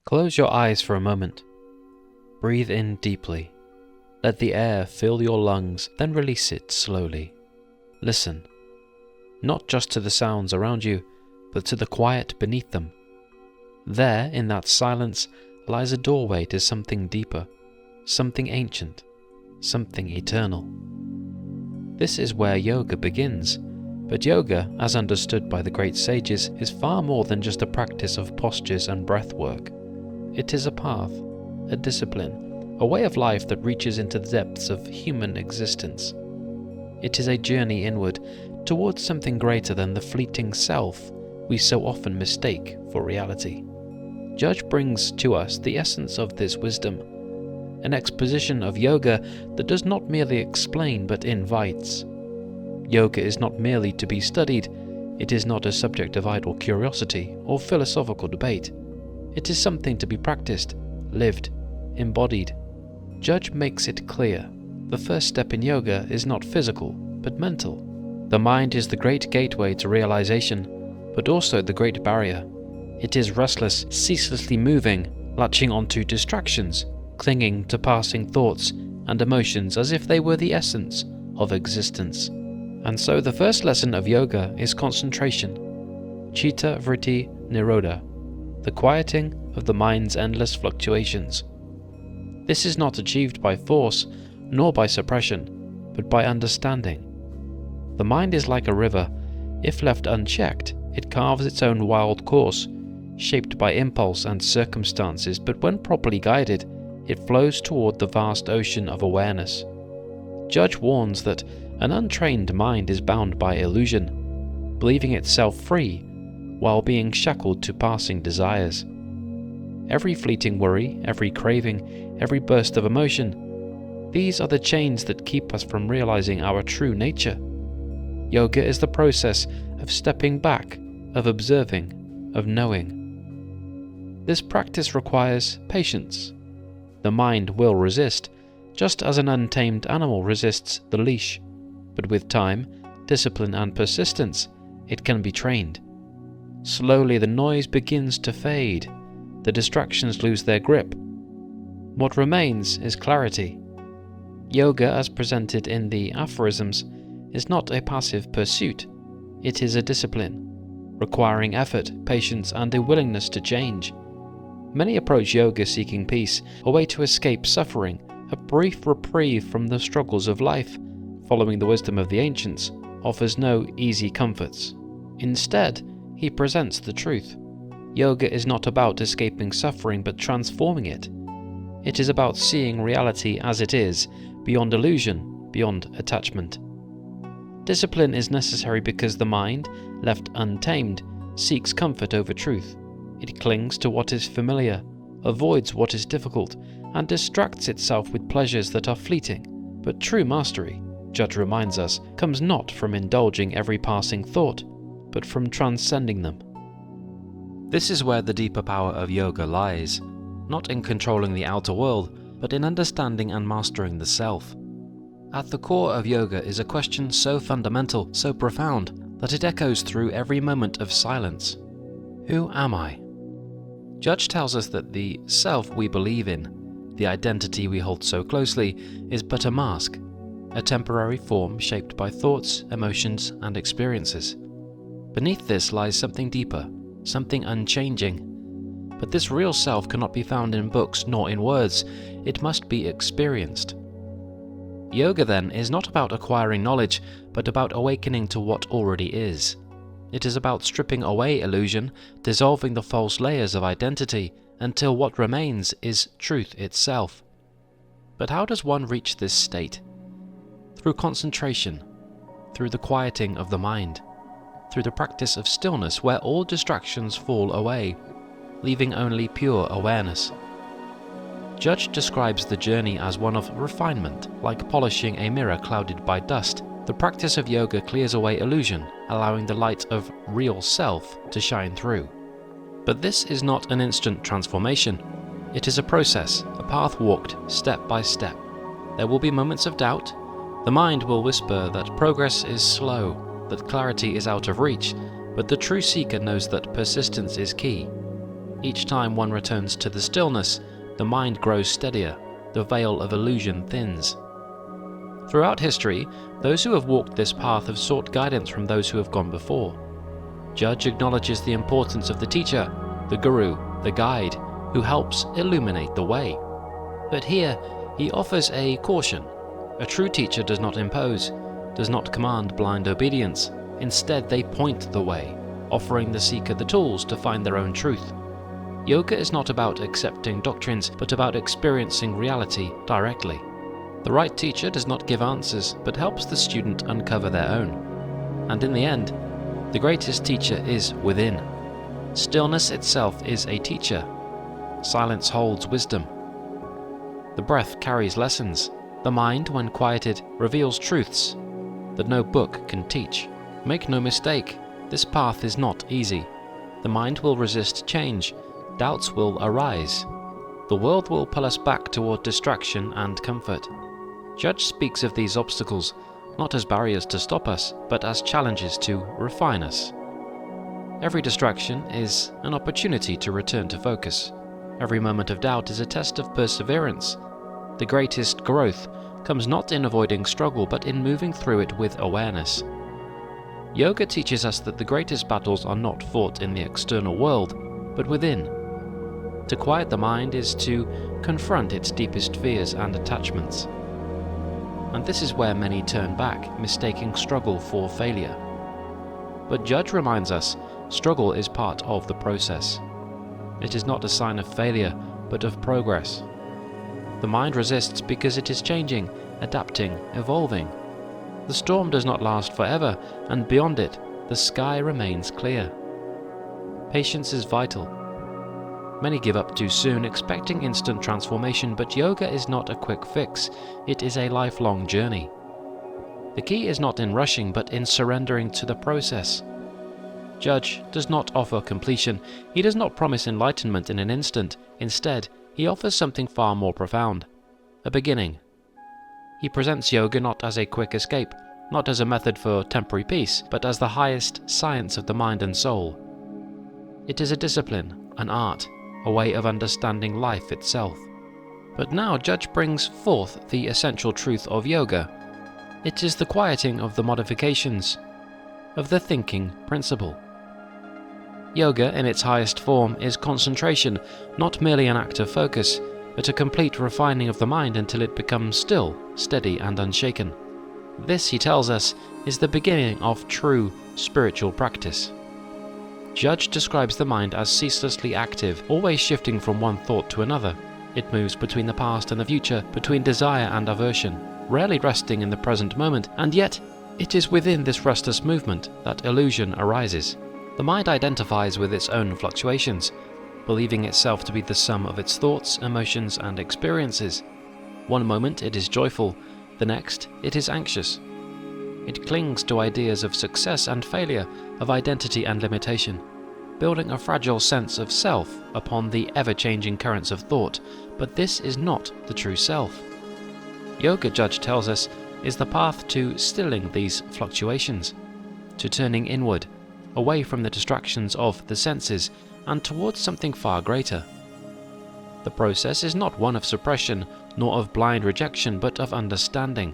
Close your eyes for a moment. Breathe in deeply. Let the air fill your lungs, then release it slowly. Listen, not just to the sounds around you, but to the quiet beneath them. There, in that silence, lies a doorway to something deeper, something ancient, something eternal. This is where yoga begins, but yoga, as understood by the great sages, is far more than just a practice of postures and breath work. It is a path, a discipline, a way of life that reaches into the depths of human existence. It is a journey inward, towards something greater than the fleeting self we so often mistake for reality. Judge brings to us the essence of this wisdom, an exposition of yoga that does not merely explain but invites. Yoga is not merely to be studied, it is not a subject of idle curiosity or philosophical debate. It is something to be practiced, lived, embodied. Judge makes it clear. The first step in yoga is not physical, but mental. The mind is the great gateway to realization, but also the great barrier. It is restless, ceaselessly moving, latching onto distractions, clinging to passing thoughts and emotions as if they were the essence of existence. And so the first lesson of yoga is concentration, chitta vritti nirodha, the quieting of the mind's endless fluctuations. This is not achieved by force, nor by suppression, but by understanding. The mind is like a river. If left unchecked, it carves its own wild course, shaped by impulse and circumstances, but when properly guided, it flows toward the vast ocean of awareness. Judge warns that an untrained mind is bound by illusion, believing itself free while being shackled to passing desires. Every fleeting worry, every craving, every burst of emotion, these are the chains that keep us from realizing our true nature. Yoga is the process of stepping back, of observing, of knowing. This practice requires patience. The mind will resist, just as an untamed animal resists the leash. But with time, discipline and persistence, it can be trained. Slowly the noise begins to fade. The distractions lose their grip. What remains is clarity. Yoga, as presented in the Aphorisms, is not a passive pursuit. It is a discipline, requiring effort, patience, and a willingness to change. Many approach yoga seeking peace, a way to escape suffering, a brief reprieve from the struggles of life. Following the wisdom of the ancients offers no easy comforts. Instead, he presents the truth. Yoga is not about escaping suffering but transforming it. It is about seeing reality as it is, beyond illusion, beyond attachment. Discipline is necessary because the mind, left untamed, seeks comfort over truth. It clings to what is familiar, avoids what is difficult, and distracts itself with pleasures that are fleeting. But true mastery, Judge reminds us, comes not from indulging every passing thought, but from transcending them. This is where the deeper power of yoga lies, not in controlling the outer world, but in understanding and mastering the self. At the core of yoga is a question so fundamental, so profound, that it echoes through every moment of silence. Who am I? Judge tells us that the self we believe in, the identity we hold so closely, is but a mask, a temporary form shaped by thoughts, emotions, and experiences. Beneath this lies something deeper, something unchanging. But this real self cannot be found in books nor in words, it must be experienced. Yoga, then, is not about acquiring knowledge, but about awakening to what already is. It is about stripping away illusion, dissolving the false layers of identity, until what remains is truth itself. But how does one reach this state? Through concentration, through the quieting of the mind, through the practice of stillness where all distractions fall away, leaving only pure awareness. Judge describes the journey as one of refinement, like polishing a mirror clouded by dust. The practice of yoga clears away illusion, allowing the light of real self to shine through. But this is not an instant transformation. It is a process, a path walked step by step. There will be moments of doubt. The mind will whisper that progress is slow, that clarity is out of reach, but the true seeker knows that persistence is key. Each time one returns to the stillness, the mind grows steadier, the veil of illusion thins. Throughout history, those who have walked this path have sought guidance from those who have gone before. Judge acknowledges the importance of the teacher, the guru, the guide, who helps illuminate the way. But here, he offers a caution. A true teacher does not impose, does not command blind obedience. Instead, they point the way, offering the seeker the tools to find their own truth. Yoga is not about accepting doctrines, but about experiencing reality directly. The right teacher does not give answers, but helps the student uncover their own. And in the end, the greatest teacher is within. Stillness itself is a teacher. Silence holds wisdom. The breath carries lessons. The mind, when quieted, reveals truths that no book can teach. Make no mistake, this path is not easy. The mind will resist change. Doubts will arise. The world will pull us back toward distraction and comfort. Judge speaks of these obstacles not as barriers to stop us, but as challenges to refine us. Every distraction is an opportunity to return to focus. Every moment of doubt is a test of perseverance. The greatest growth comes not in avoiding struggle, but in moving through it with awareness. Yoga teaches us that the greatest battles are not fought in the external world, but within. To quiet the mind is to confront its deepest fears and attachments. And this is where many turn back, mistaking struggle for failure. But Judge reminds us, struggle is part of the process. It is not a sign of failure, but of progress. The mind resists because it is changing, adapting, evolving. The storm does not last forever, and beyond it, the sky remains clear. Patience is vital. Many give up too soon, expecting instant transformation, but yoga is not a quick fix. It is a lifelong journey. The key is not in rushing, but in surrendering to the process. Judge does not offer completion. He does not promise enlightenment in an instant. Instead, he offers something far more profound: a beginning. He presents yoga not as a quick escape, not as a method for temporary peace, but as the highest science of the mind and soul. It is a discipline, an art, a way of understanding life itself. But now Judge brings forth the essential truth of yoga. It is the quieting of the modifications, of the thinking principle. Yoga, in its highest form, is concentration, not merely an act of focus, but a complete refining of the mind until it becomes still, steady, and unshaken. This, he tells us, is the beginning of true spiritual practice. Judge describes the mind as ceaselessly active, always shifting from one thought to another. It moves between the past and the future, between desire and aversion, rarely resting in the present moment, and yet it is within this restless movement that illusion arises. The mind identifies with its own fluctuations, believing itself to be the sum of its thoughts, emotions, and experiences. One moment it is joyful, the next it is anxious. It clings to ideas of success and failure, of identity and limitation, building a fragile sense of self upon the ever-changing currents of thought, but this is not the true self. Yoga, Judge tells us, is the path to stilling these fluctuations, to turning inward, away from the distractions of the senses, and towards something far greater. The process is not one of suppression, nor of blind rejection, but of understanding.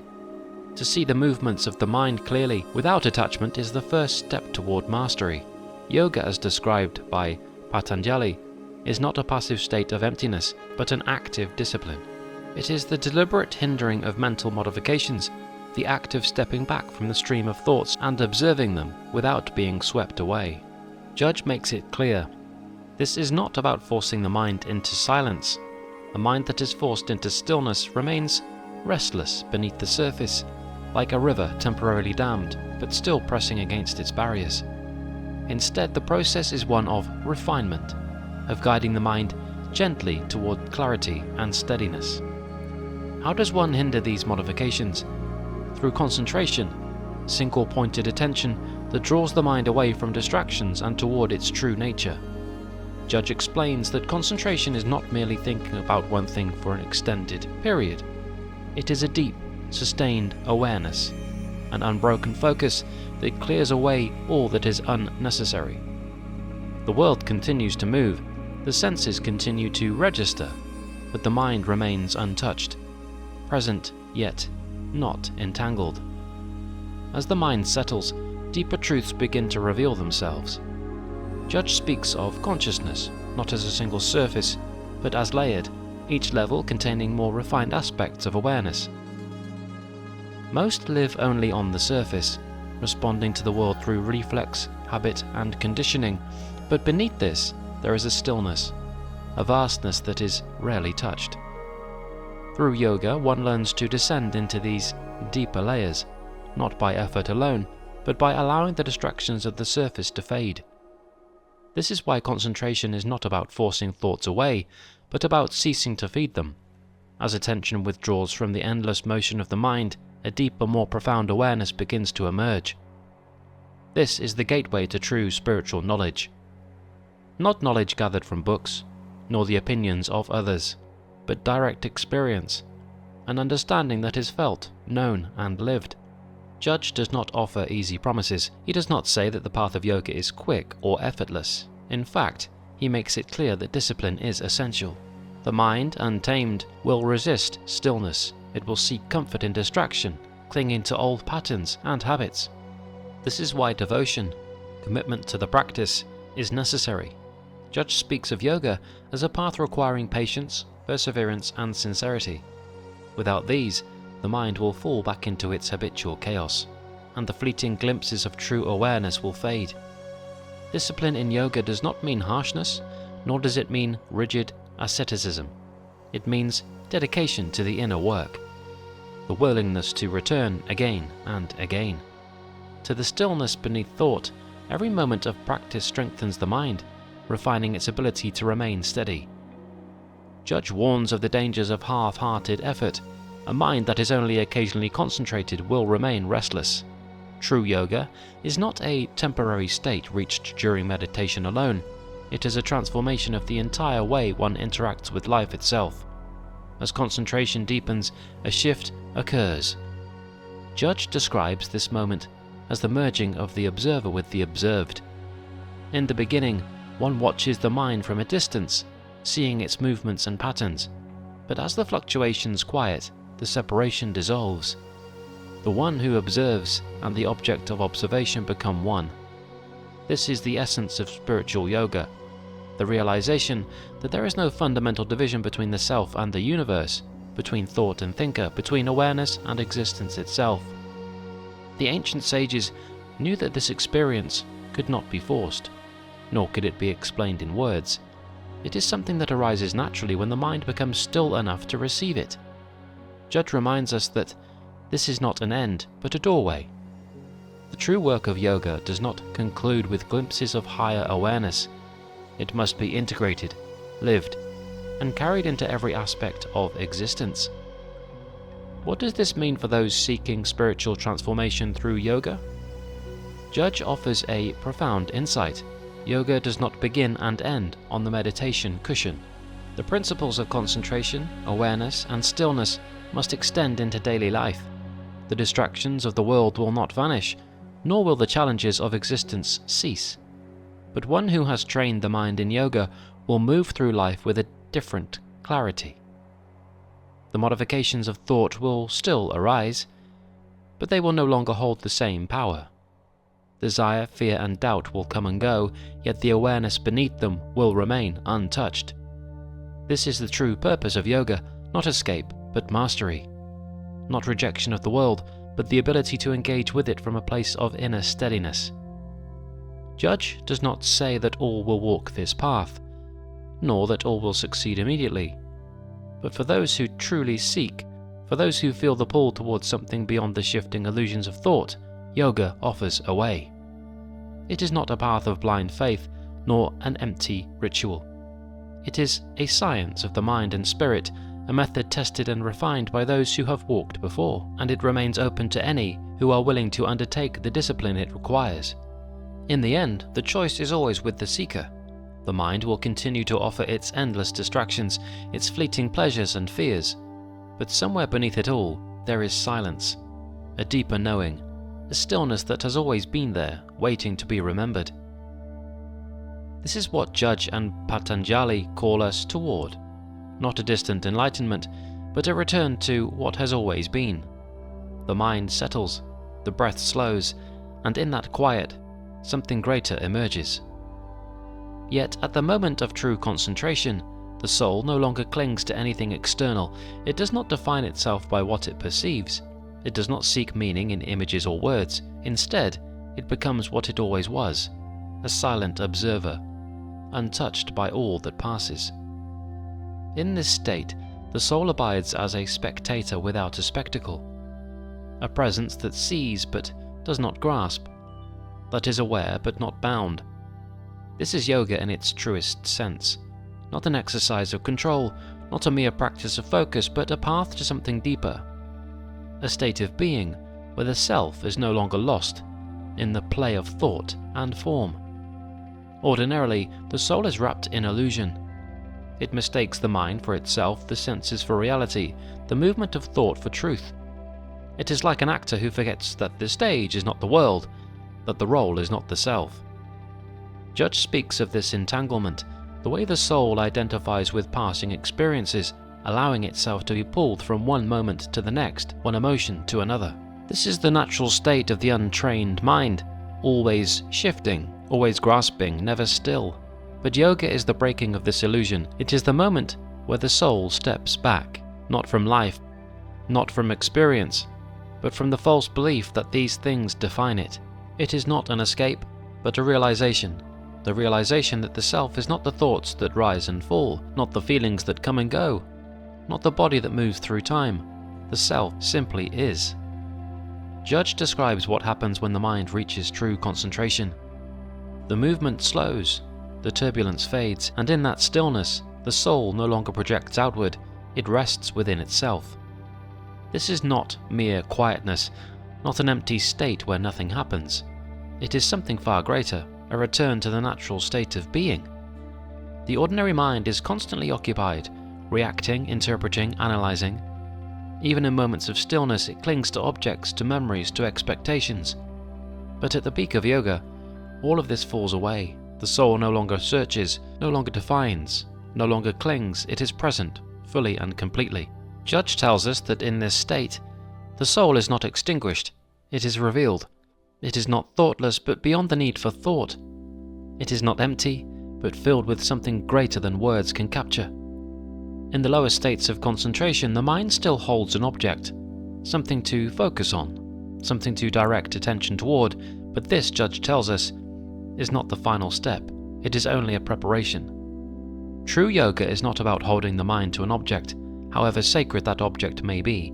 To see the movements of the mind clearly, without attachment, is the first step toward mastery. Yoga, as described by Patanjali, is not a passive state of emptiness, but an active discipline. It is the deliberate hindering of mental modifications, the act of stepping back from the stream of thoughts and observing them without being swept away. Judge makes it clear. This is not about forcing the mind into silence. A mind that is forced into stillness remains restless beneath the surface, like a river temporarily dammed, but still pressing against its barriers. Instead, the process is one of refinement, of guiding the mind gently toward clarity and steadiness. How does one hinder these modifications? Through concentration, single-pointed attention that draws the mind away from distractions and toward its true nature. Judge explains that concentration is not merely thinking about one thing for an extended period. It is a deep, sustained awareness, an unbroken focus that clears away all that is unnecessary. The world continues to move, The senses continue to register, but the mind remains untouched, present yet not entangled. As the mind settles, deeper truths begin to reveal themselves. Judge speaks of consciousness, not as a single surface, but as layered, each level containing more refined aspects of awareness. Most live only on the surface, responding to the world through reflex, habit, and conditioning, but beneath this there is a stillness, a vastness that is rarely touched. Through yoga, one learns to descend into these deeper layers, not by effort alone, but by allowing the distractions of the surface to fade. This is why concentration is not about forcing thoughts away, but about ceasing to feed them. As attention withdraws from the endless motion of the mind, a deeper, more profound awareness begins to emerge. This is the gateway to true spiritual knowledge. Not knowledge gathered from books, nor the opinions of others, but direct experience, an understanding that is felt, known, and lived. Judge does not offer easy promises. He does not say that the path of yoga is quick or effortless. In fact, he makes it clear that discipline is essential. The mind, untamed, will resist stillness. It will seek comfort in distraction, clinging to old patterns and habits. This is why devotion, commitment to the practice, is necessary. Judge speaks of yoga as a path requiring patience, perseverance, and sincerity. Without these, the mind will fall back into its habitual chaos, and the fleeting glimpses of true awareness will fade. Discipline in yoga does not mean harshness, nor does it mean rigid asceticism. It means dedication to the inner work, the willingness to return again and again. To the stillness beneath thought, every moment of practice strengthens the mind, refining its ability to remain steady. Judge warns of the dangers of half-hearted effort. A mind that is only occasionally concentrated will remain restless. True yoga is not a temporary state reached during meditation alone. It is a transformation of the entire way one interacts with life itself. As concentration deepens, a shift occurs. Judge describes this moment as the merging of the observer with the observed. In the beginning, one watches the mind from a distance, seeing its movements and patterns. But as the fluctuations quiet, the separation dissolves. The one who observes and the object of observation become one. This is the essence of spiritual yoga, the realization that there is no fundamental division between the self and the universe, between thought and thinker, between awareness and existence itself. The ancient sages knew that this experience could not be forced, nor could it be explained in words. It is something that arises naturally when the mind becomes still enough to receive it. Judge reminds us that this is not an end, but a doorway. The true work of yoga does not conclude with glimpses of higher awareness. It must be integrated, lived, and carried into every aspect of existence. What does this mean for those seeking spiritual transformation through yoga? Judge offers a profound insight. Yoga does not begin and end on the meditation cushion. The principles of concentration, awareness, and stillness must extend into daily life. The distractions of the world will not vanish, nor will the challenges of existence cease. But one who has trained the mind in yoga will move through life with a different clarity. The modifications of thought will still arise, but they will no longer hold the same power. Desire, fear, and doubt will come and go, yet the awareness beneath them will remain untouched. This is the true purpose of yoga, not escape, but mastery. Not rejection of the world, but the ability to engage with it from a place of inner steadiness. Judge does not say that all will walk this path, nor that all will succeed immediately. But for those who truly seek, for those who feel the pull towards something beyond the shifting illusions of thought, yoga offers a way. It is not a path of blind faith, nor an empty ritual. It is a science of the mind and spirit, a method tested and refined by those who have walked before, and it remains open to any who are willing to undertake the discipline it requires. In the end, the choice is always with the seeker. The mind will continue to offer its endless distractions, its fleeting pleasures and fears. But somewhere beneath it all, there is silence, a deeper knowing, a stillness that has always been there, waiting to be remembered. This is what Judge and Patanjali call us toward. Not a distant enlightenment, but a return to what has always been. The mind settles, the breath slows, and in that quiet, something greater emerges. Yet at the moment of true concentration, the soul no longer clings to anything external. It does not define itself by what it perceives. It does not seek meaning in images or words. Instead, it becomes what it always was, a silent observer, untouched by all that passes. In this state, the soul abides as a spectator without a spectacle, a presence that sees but does not grasp, that is aware but not bound. This is yoga in its truest sense, not an exercise of control, not a mere practice of focus, but a path to something deeper, a state of being where the self is no longer lost in the play of thought and form. Ordinarily, the soul is wrapped in illusion. It mistakes the mind for itself, the senses for reality, the movement of thought for truth. It is like an actor who forgets that the stage is not the world, that the role is not the self. Judge speaks of this entanglement, the way the soul identifies with passing experiences, allowing itself to be pulled from one moment to the next, one emotion to another. This is the natural state of the untrained mind, always shifting, always grasping, never still. But yoga is the breaking of this illusion. It is the moment where the soul steps back, not from life, not from experience, but from the false belief that these things define it. It is not an escape, but a realization. The realization that the self is not the thoughts that rise and fall, not the feelings that come and go, not the body that moves through time. The self simply is. Judge describes what happens when the mind reaches true concentration. The movement slows, the turbulence fades, and in that stillness, the soul no longer projects outward, it rests within itself. This is not mere quietness, not an empty state where nothing happens. It is something far greater, a return to the natural state of being. The ordinary mind is constantly occupied, reacting, interpreting, analyzing. Even in moments of stillness, it clings to objects, to memories, to expectations. But at the peak of yoga, all of this falls away. The soul no longer searches, no longer defines, no longer clings. It is present, fully and completely. Judge tells us that in this state, the soul is not extinguished, it is revealed. It is not thoughtless, but beyond the need for thought. It is not empty, but filled with something greater than words can capture. In the lower states of concentration, the mind still holds an object, something to focus on, something to direct attention toward, but this, Judge tells us, is not the final step. It is only a preparation. True yoga is not about holding the mind to an object, however sacred that object may be.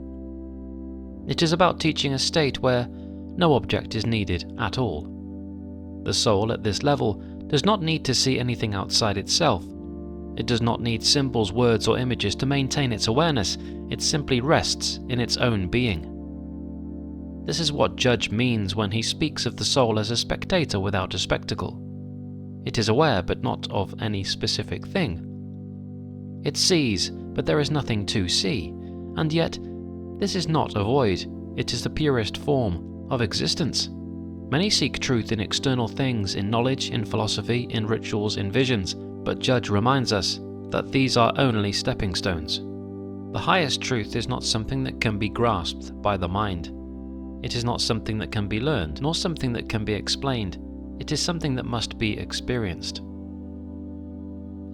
It is about teaching a state where no object is needed at all. The soul at this level does not need to see anything outside itself. It does not need symbols, words, or images to maintain its awareness. It simply rests in its own being. This is what Judge means when he speaks of the soul as a spectator without a spectacle. It is aware, but not of any specific thing. It sees, but there is nothing to see. And yet, this is not a void. It is the purest form of existence. Many seek truth in external things, in knowledge, in philosophy, in rituals, in visions, but Judge reminds us that these are only stepping stones. The highest truth is not something that can be grasped by the mind. It is not something that can be learned, nor something that can be explained. It is something that must be experienced.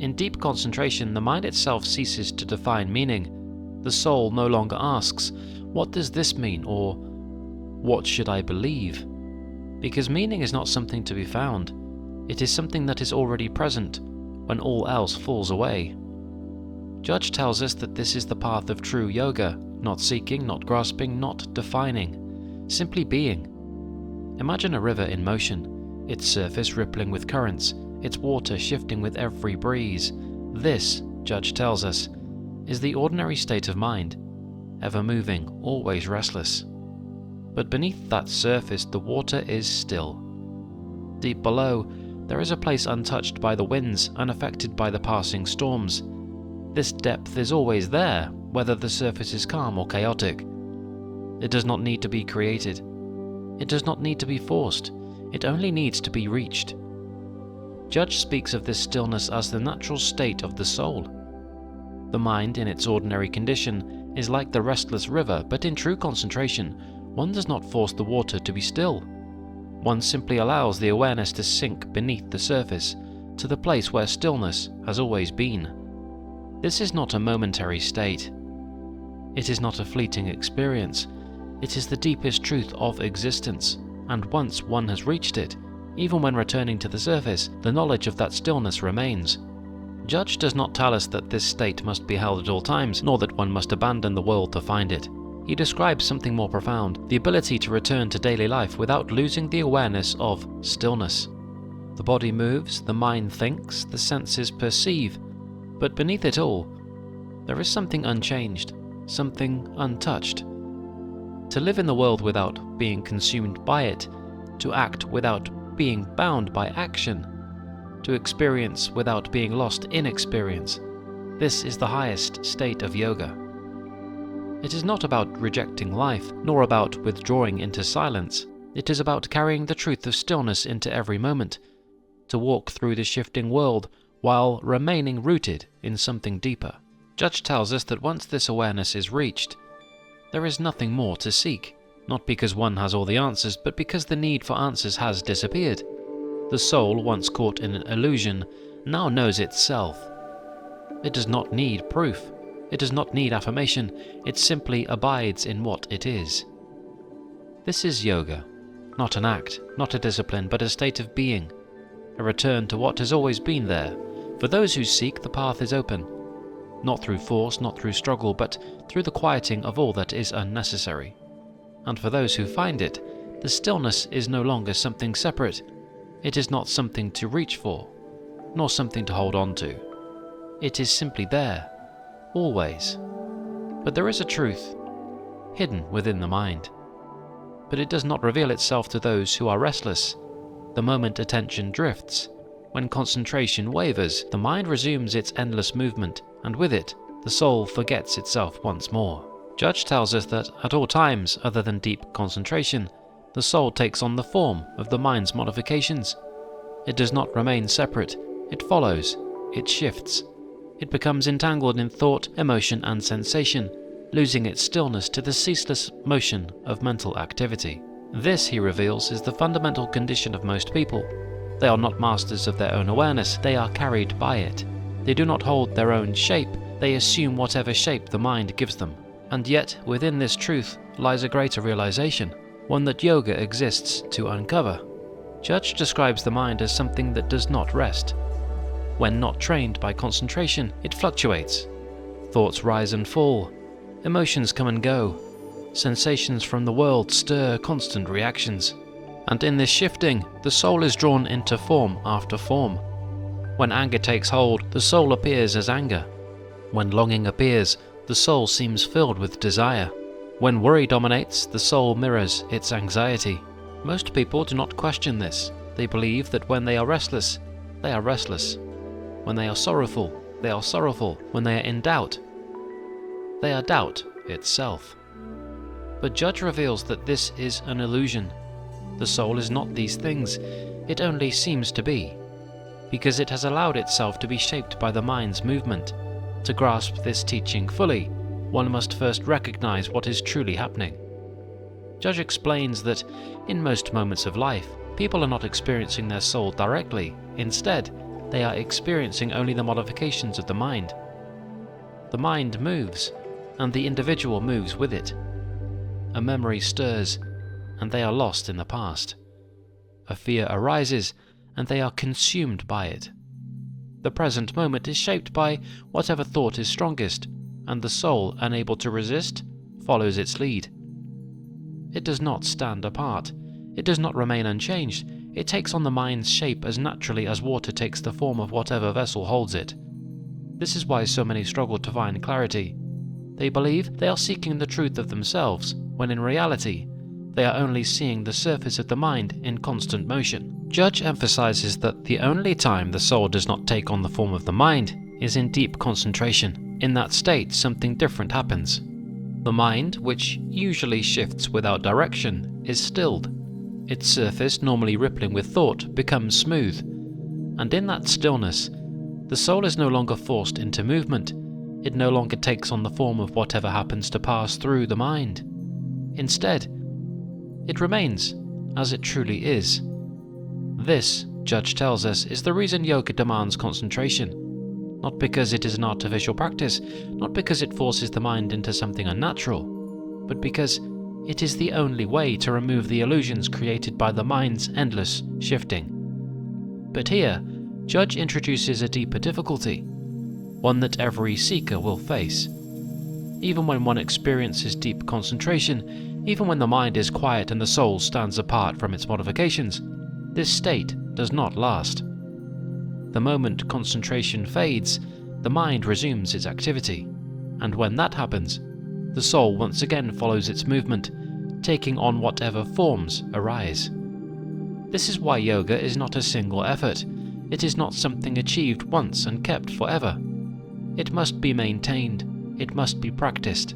In deep concentration, the mind itself ceases to define meaning. The soul no longer asks, "What does this mean?" or "What should I believe?" Because meaning is not something to be found. It is something that is already present when all else falls away. Judge tells us that this is the path of true yoga, not seeking, not grasping, not defining. Simply being. Imagine a river in motion, its surface rippling with currents, its water shifting with every breeze. This, Judge tells us, is the ordinary state of mind, ever moving, always restless. But beneath that surface, the water is still. Deep below, there is a place untouched by the winds, unaffected by the passing storms. This depth is always there, whether the surface is calm or chaotic. It does not need to be created. It does not need to be forced. It only needs to be reached. Judge speaks of this stillness as the natural state of the soul. The mind, in its ordinary condition, is like the restless river, but in true concentration, one does not force the water to be still. One simply allows the awareness to sink beneath the surface, to the place where stillness has always been. This is not a momentary state. It is not a fleeting experience. It is the deepest truth of existence, and once one has reached it, even when returning to the surface, the knowledge of that stillness remains. Judge does not tell us that this state must be held at all times, nor that one must abandon the world to find it. He describes something more profound, the ability to return to daily life without losing the awareness of stillness. The body moves, the mind thinks, the senses perceive, but beneath it all, there is something unchanged, something untouched. To live in the world without being consumed by it, to act without being bound by action, to experience without being lost in experience. This is the highest state of yoga. It is not about rejecting life, nor about withdrawing into silence. It is about carrying the truth of stillness into every moment, to walk through the shifting world while remaining rooted in something deeper. Judge tells us that once this awareness is reached, there is nothing more to seek. Not because one has all the answers, but because the need for answers has disappeared. The soul, once caught in an illusion, now knows itself. It does not need proof. It does not need affirmation. It simply abides in what it is. This is yoga, not an act, not a discipline, but a state of being, a return to what has always been there. For those who seek, the path is open, not through force, not through struggle, but through the quieting of all that is unnecessary. And for those who find it, the stillness is no longer something separate. It is not something to reach for, nor something to hold on to. It is simply there, always. But there is a truth, hidden within the mind. But it does not reveal itself to those who are restless. The moment attention drifts, when concentration wavers, the mind resumes its endless movement, and with it, the soul forgets itself once more. Judge tells us that at all times other than deep concentration, the soul takes on the form of the mind's modifications. It does not remain separate. It follows. It shifts. It becomes entangled in thought, emotion, and sensation, losing its stillness to the ceaseless motion of mental activity. This, he reveals, is the fundamental condition of most people. They are not masters of their own awareness. They are carried by it. They do not hold their own shape. They assume whatever shape the mind gives them. And yet, within this truth lies a greater realization, one that yoga exists to uncover. Judge describes the mind as something that does not rest. When not trained by concentration, it fluctuates. Thoughts rise and fall. Emotions come and go. Sensations from the world stir constant reactions. And in this shifting, the soul is drawn into form after form. When anger takes hold, the soul appears as anger. When longing appears, the soul seems filled with desire. When worry dominates, the soul mirrors its anxiety. Most people do not question this. They believe that when they are restless, they are restless. When they are sorrowful, they are sorrowful. When they are in doubt, they are doubt itself. But Judge reveals that this is an illusion. The soul is not these things. It only seems to be, because it has allowed itself to be shaped by the mind's movement. To grasp this teaching fully, one must first recognize what is truly happening. Judge explains that in most moments of life, people are not experiencing their soul directly. Instead, they are experiencing only the modifications of the mind. The mind moves, and the individual moves with it. A memory stirs, and they are lost in the past. A fear arises, and they are consumed by it. The present moment is shaped by whatever thought is strongest, and the soul, unable to resist, follows its lead. It does not stand apart. It does not remain unchanged. It takes on the mind's shape as naturally as water takes the form of whatever vessel holds it. This is why so many struggle to find clarity. They believe they are seeking the truth of themselves, when in reality, they are only seeing the surface of the mind in constant motion. Judge emphasizes that the only time the soul does not take on the form of the mind is in deep concentration. In that state, something different happens. The mind, which usually shifts without direction, is stilled. Its surface, normally rippling with thought, becomes smooth. And in that stillness, the soul is no longer forced into movement. It no longer takes on the form of whatever happens to pass through the mind. Instead, it remains as it truly is. This, Judge tells us, is the reason yoga demands concentration. Not because it is an artificial practice, not because it forces the mind into something unnatural, but because it is the only way to remove the illusions created by the mind's endless shifting. But here, Judge introduces a deeper difficulty, one that every seeker will face. Even when one experiences deep concentration, even when the mind is quiet and the soul stands apart from its modifications, this state does not last. The moment concentration fades, the mind resumes its activity, and when that happens, the soul once again follows its movement, taking on whatever forms arise. This is why yoga is not a single effort. It is not something achieved once and kept forever. It must be maintained, it must be practiced.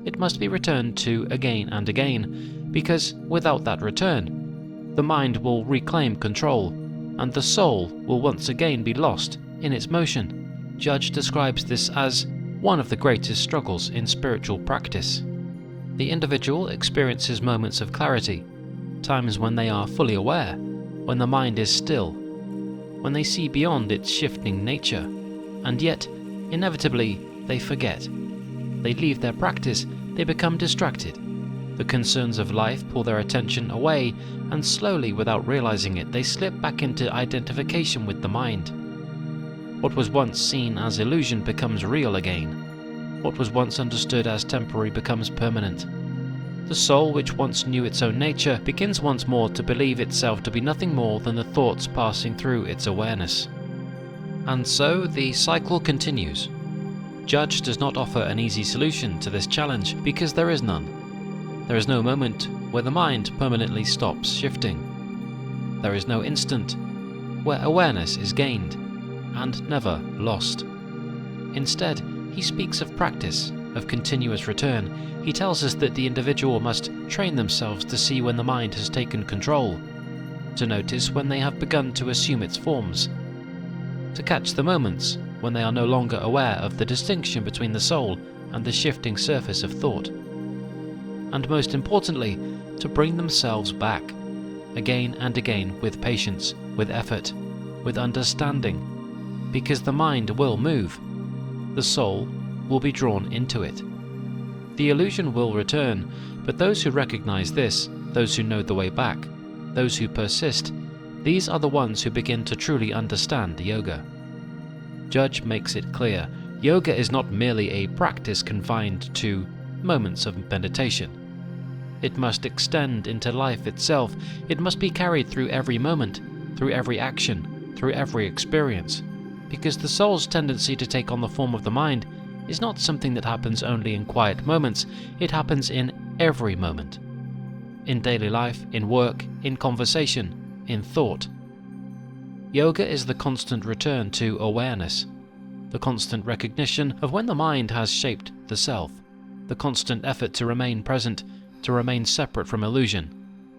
It must be returned to again and again, because without that return, the mind will reclaim control, and the soul will once again be lost in its motion. Judge describes this as one of the greatest struggles in spiritual practice. The individual experiences moments of clarity, times when they are fully aware, when the mind is still, when they see beyond its shifting nature, and yet, inevitably, they forget. They leave their practice, they become distracted. The concerns of life pull their attention away, and slowly, without realizing it, they slip back into identification with the mind. What was once seen as illusion becomes real again. What was once understood as temporary becomes permanent. The soul, which once knew its own nature, begins once more to believe itself to be nothing more than the thoughts passing through its awareness. And so the cycle continues. Judge does not offer an easy solution to this challenge because there is none. There is no moment where the mind permanently stops shifting. There is no instant where awareness is gained and never lost. Instead, he speaks of practice, of continuous return. He tells us that the individual must train themselves to see when the mind has taken control, to notice when they have begun to assume its forms, to catch the moments when they are no longer aware of the distinction between the soul and the shifting surface of thought, and most importantly, to bring themselves back, again and again, with patience, with effort, with understanding, because the mind will move, the soul will be drawn into it. The illusion will return, but those who recognize this, those who know the way back, those who persist, these are the ones who begin to truly understand yoga. Judge makes it clear, yoga is not merely a practice confined to moments of meditation. It must extend into life itself. It must be carried through every moment, through every action, through every experience, because the soul's tendency to take on the form of the mind is not something that happens only in quiet moments. It happens in every moment. In daily life, in work, in conversation, in thought. Yoga is the constant return to awareness, the constant recognition of when the mind has shaped the self, the constant effort to remain present, to remain separate from illusion,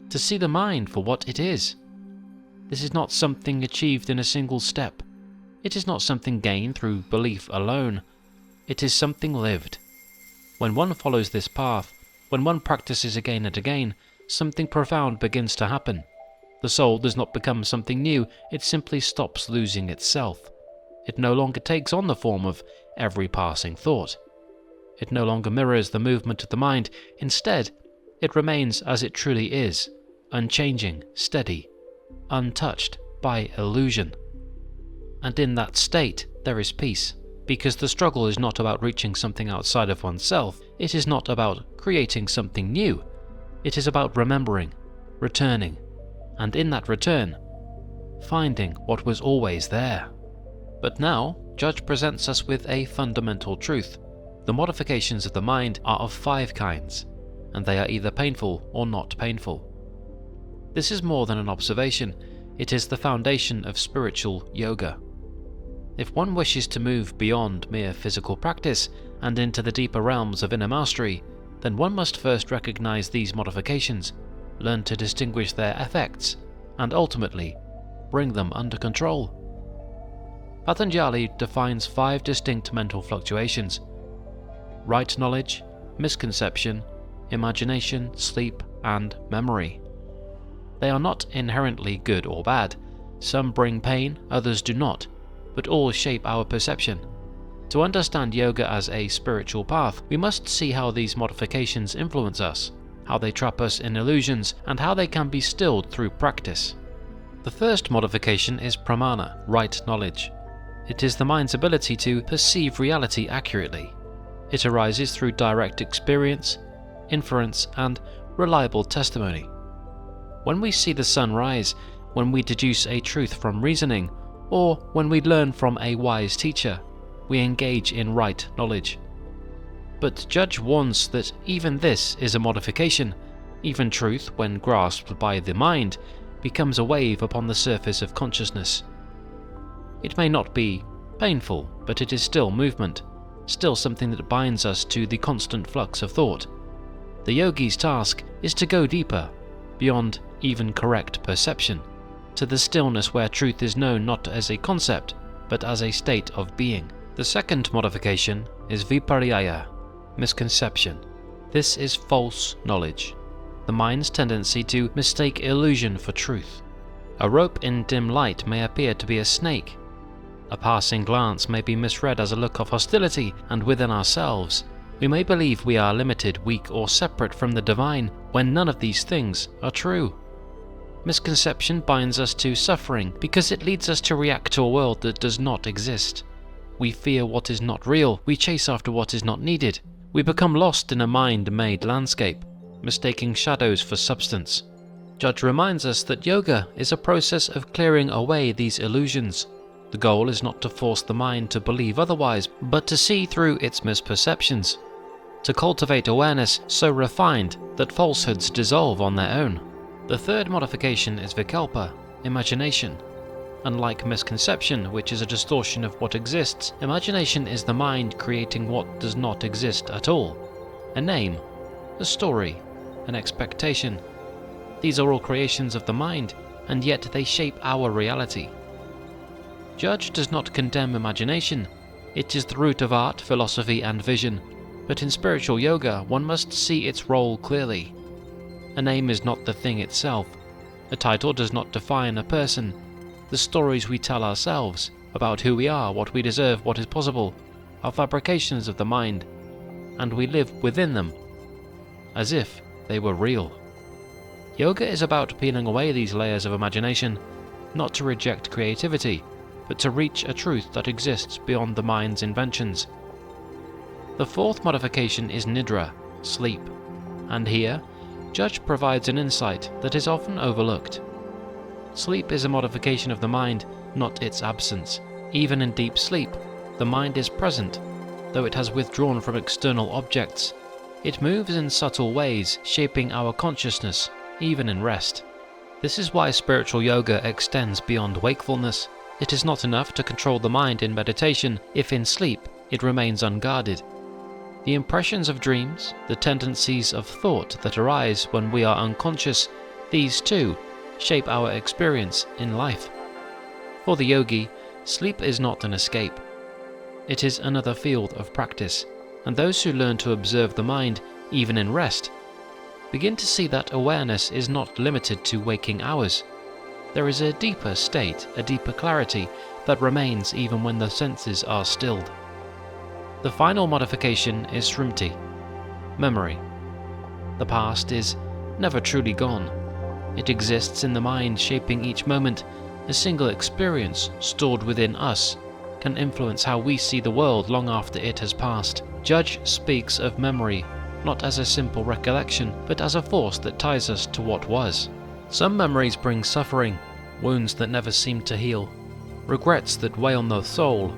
to see the mind for what it is. This is not something achieved in a single step. It is not something gained through belief alone. It is something lived. When one follows this path, when one practices again and again, something profound begins to happen. The soul does not become something new, it simply stops losing itself. It no longer takes on the form of every passing thought. It no longer mirrors the movement of the mind. Instead, it remains as it truly is, unchanging, steady, untouched by illusion. And in that state, there is peace. Because the struggle is not about reaching something outside of oneself, it is not about creating something new, it is about remembering, returning, and in that return, finding what was always there. But now, Judge presents us with a fundamental truth. The modifications of the mind are of 5 kinds, and they are either painful or not painful. This is more than an observation, it is the foundation of spiritual yoga. If one wishes to move beyond mere physical practice and into the deeper realms of inner mastery, then one must first recognize these modifications, learn to distinguish their effects, and ultimately bring them under control. Patanjali defines 5 distinct mental fluctuations: right knowledge, misconception, imagination, sleep, and memory. They are not inherently good or bad. Some bring pain, others do not, but all shape our perception. To understand yoga as a spiritual path, we must see how these modifications influence us, how they trap us in illusions, and how they can be stilled through practice. The first modification is pramana, right knowledge. It is the mind's ability to perceive reality accurately. It arises through direct experience, inference, and reliable testimony. When we see the sun rise, when we deduce a truth from reasoning, or when we learn from a wise teacher, we engage in right knowledge. But Judge warns that even this is a modification. Even truth, when grasped by the mind, becomes a wave upon the surface of consciousness. It may not be painful, but it is still movement, still something that binds us to the constant flux of thought. The yogi's task is to go deeper, beyond even correct perception, to the stillness where truth is known not as a concept, but as a state of being. The second modification is vipariyaya, misconception. This is false knowledge, the mind's tendency to mistake illusion for truth. A rope in dim light may appear to be a snake. A passing glance may be misread as a look of hostility, and within ourselves, we may believe we are limited, weak, or separate from the divine, when none of these things are true. Misconception binds us to suffering because it leads us to react to a world that does not exist. We fear what is not real, we chase after what is not needed. We become lost in a mind-made landscape, mistaking shadows for substance. Judge reminds us that yoga is a process of clearing away these illusions. The goal is not to force the mind to believe otherwise, but to see through its misperceptions, to cultivate awareness so refined that falsehoods dissolve on their own. The third modification is vikalpa, imagination. Unlike misconception, which is a distortion of what exists, imagination is the mind creating what does not exist at all. A name, a story, an expectation. These are all creations of the mind, and yet they shape our reality. Judge does not condemn imagination. It is the root of art, philosophy, and vision. But in spiritual yoga, one must see its role clearly. A name is not the thing itself. A title does not define a person. The stories we tell ourselves about who we are, what we deserve, what is possible, are fabrications of the mind, and we live within them, as if they were real. Yoga is about peeling away these layers of imagination, not to reject creativity, but to reach a truth that exists beyond the mind's inventions. The fourth modification is nidra, sleep, and here, Judge provides an insight that is often overlooked. Sleep is a modification of the mind, not its absence. Even in deep sleep, the mind is present, though it has withdrawn from external objects. It moves in subtle ways, shaping our consciousness, even in rest. This is why spiritual yoga extends beyond wakefulness. It is not enough to control the mind in meditation if in sleep it remains unguarded. The impressions of dreams, the tendencies of thought that arise when we are unconscious, these too shape our experience in life. For the yogi, sleep is not an escape. It is another field of practice, and those who learn to observe the mind, even in rest, begin to see that awareness is not limited to waking hours. There is a deeper state, a deeper clarity that remains even when the senses are stilled. The final modification is srimti, memory. The past is never truly gone. It exists in the mind, shaping each moment. A single experience stored within us can influence how we see the world long after it has passed. Judge speaks of memory not as a simple recollection, but as a force that ties us to what was. Some memories bring suffering, wounds that never seem to heal, regrets that weigh on the soul.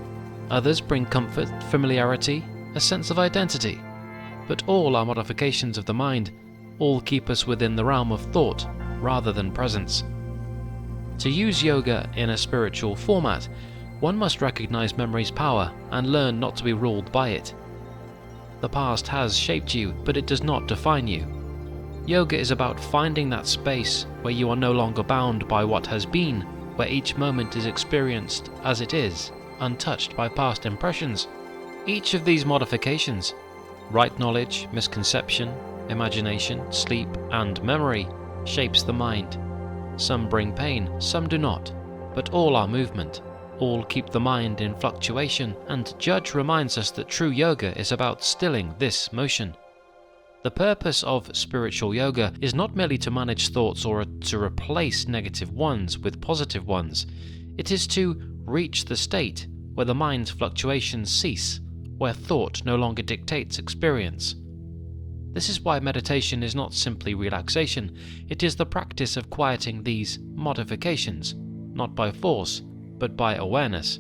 Others bring comfort, familiarity, a sense of identity. But all are modifications of the mind, all keep us within the realm of thought rather than presence. To use yoga in a spiritual format, one must recognize memory's power and learn not to be ruled by it. The past has shaped you, but it does not define you. Yoga is about finding that space where you are no longer bound by what has been, where each moment is experienced as it is, untouched by past impressions. Each of these modifications, right knowledge, misconception, imagination, sleep, and memory, shapes the mind. Some bring pain, some do not, but all are movement. All keep the mind in fluctuation, and Judge reminds us that true yoga is about stilling this motion. The purpose of spiritual yoga is not merely to manage thoughts or to replace negative ones with positive ones. It is to reach the state where the mind's fluctuations cease, where thought no longer dictates experience. This is why meditation is not simply relaxation, it is the practice of quieting these modifications, not by force, but by awareness.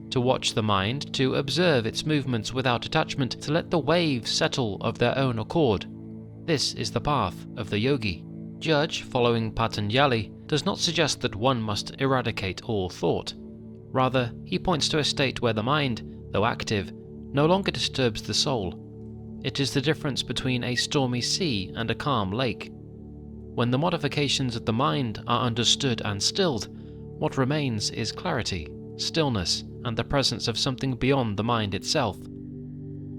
To watch the mind, to observe its movements without attachment, to let the waves settle of their own accord. This is the path of the yogi. Judge, following Patanjali, does not suggest that one must eradicate all thought. Rather, he points to a state where the mind, though active, no longer disturbs the soul. It is the difference between a stormy sea and a calm lake. When the modifications of the mind are understood and stilled, what remains is clarity, stillness, and the presence of something beyond the mind itself.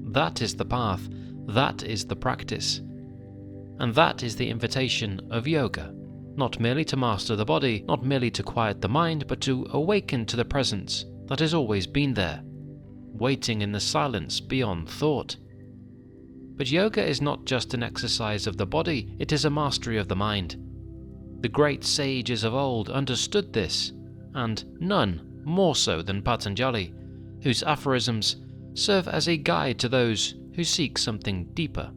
That is the path, that is the practice. And that is the invitation of yoga, not merely to master the body, not merely to quiet the mind, but to awaken to the presence that has always been there, waiting in the silence beyond thought. But yoga is not just an exercise of the body, it is a mastery of the mind. The great sages of old understood this, and none more so than Patanjali, whose aphorisms serve as a guide to those who seek something deeper.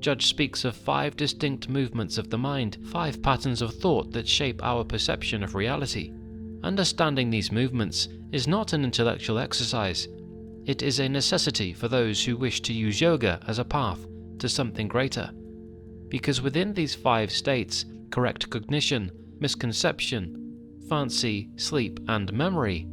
Judge speaks of 5 distinct movements of the mind, 5 patterns of thought that shape our perception of reality. Understanding these movements is not an intellectual exercise. It is a necessity for those who wish to use yoga as a path to something greater. Because within these 5 states, correct cognition, misconception, fancy, sleep, and memory,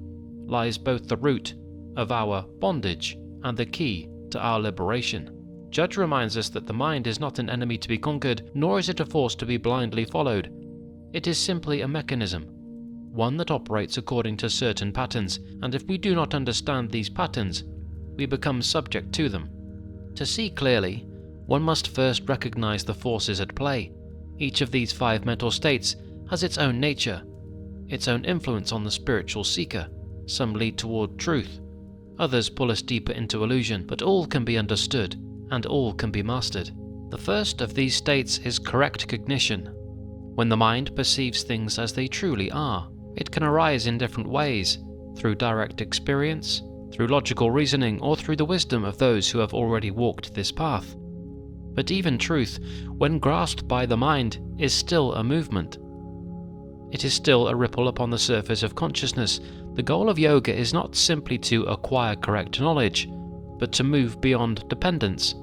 lies both the root of our bondage and the key to our liberation. Judge reminds us that the mind is not an enemy to be conquered, nor is it a force to be blindly followed. It is simply a mechanism, one that operates according to certain patterns, and if we do not understand these patterns, we become subject to them. To see clearly, one must first recognize the forces at play. Each of these 5 mental states has its own nature, its own influence on the spiritual seeker. Some lead toward truth, others pull us deeper into illusion, but all can be understood, and all can be mastered. The first of these states is correct cognition. When the mind perceives things as they truly are, it can arise in different ways, through direct experience, through logical reasoning, or through the wisdom of those who have already walked this path. But even truth, when grasped by the mind, is still a movement. It is still a ripple upon the surface of consciousness. The goal of yoga is not simply to acquire correct knowledge, but to move beyond dependence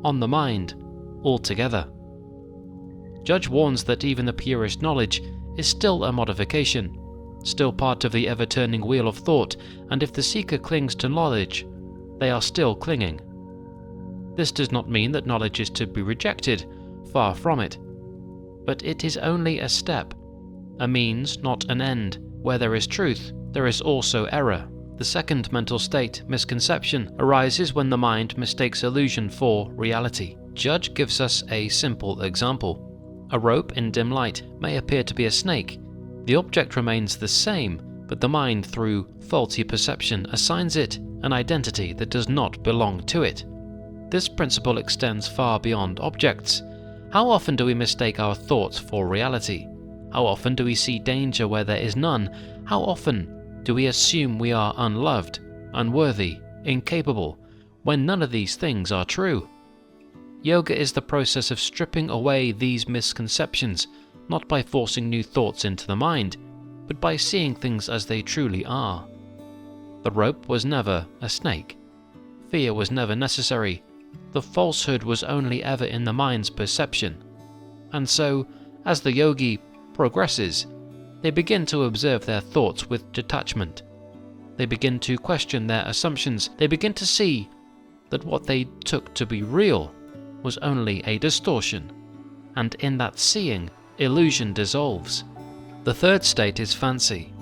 on the mind altogether. Judge warns that even the purest knowledge is still a modification, still part of the ever-turning wheel of thought, and if the seeker clings to knowledge, they are still clinging. This does not mean that knowledge is to be rejected, far from it. But it is only a step, a means, not an end. Where there is truth, there is also error. The second mental state, misconception, arises when the mind mistakes illusion for reality. Judge gives us a simple example. A rope in dim light may appear to be a snake. The object remains the same, but the mind, through faulty perception, assigns it an identity that does not belong to it. This principle extends far beyond objects. How often do we mistake our thoughts for reality? How often do we see danger where there is none? How often do we assume we are unloved, unworthy, incapable, when none of these things are true? Yoga is the process of stripping away these misconceptions, not by forcing new thoughts into the mind, but by seeing things as they truly are. The rope was never a snake. Fear was never necessary. The falsehood was only ever in the mind's perception. And so, as the yogi progresses, they begin to observe their thoughts with detachment. They begin to question their assumptions. They begin to see that what they took to be real was only a distortion, and in that seeing, illusion dissolves. The third state is fancy.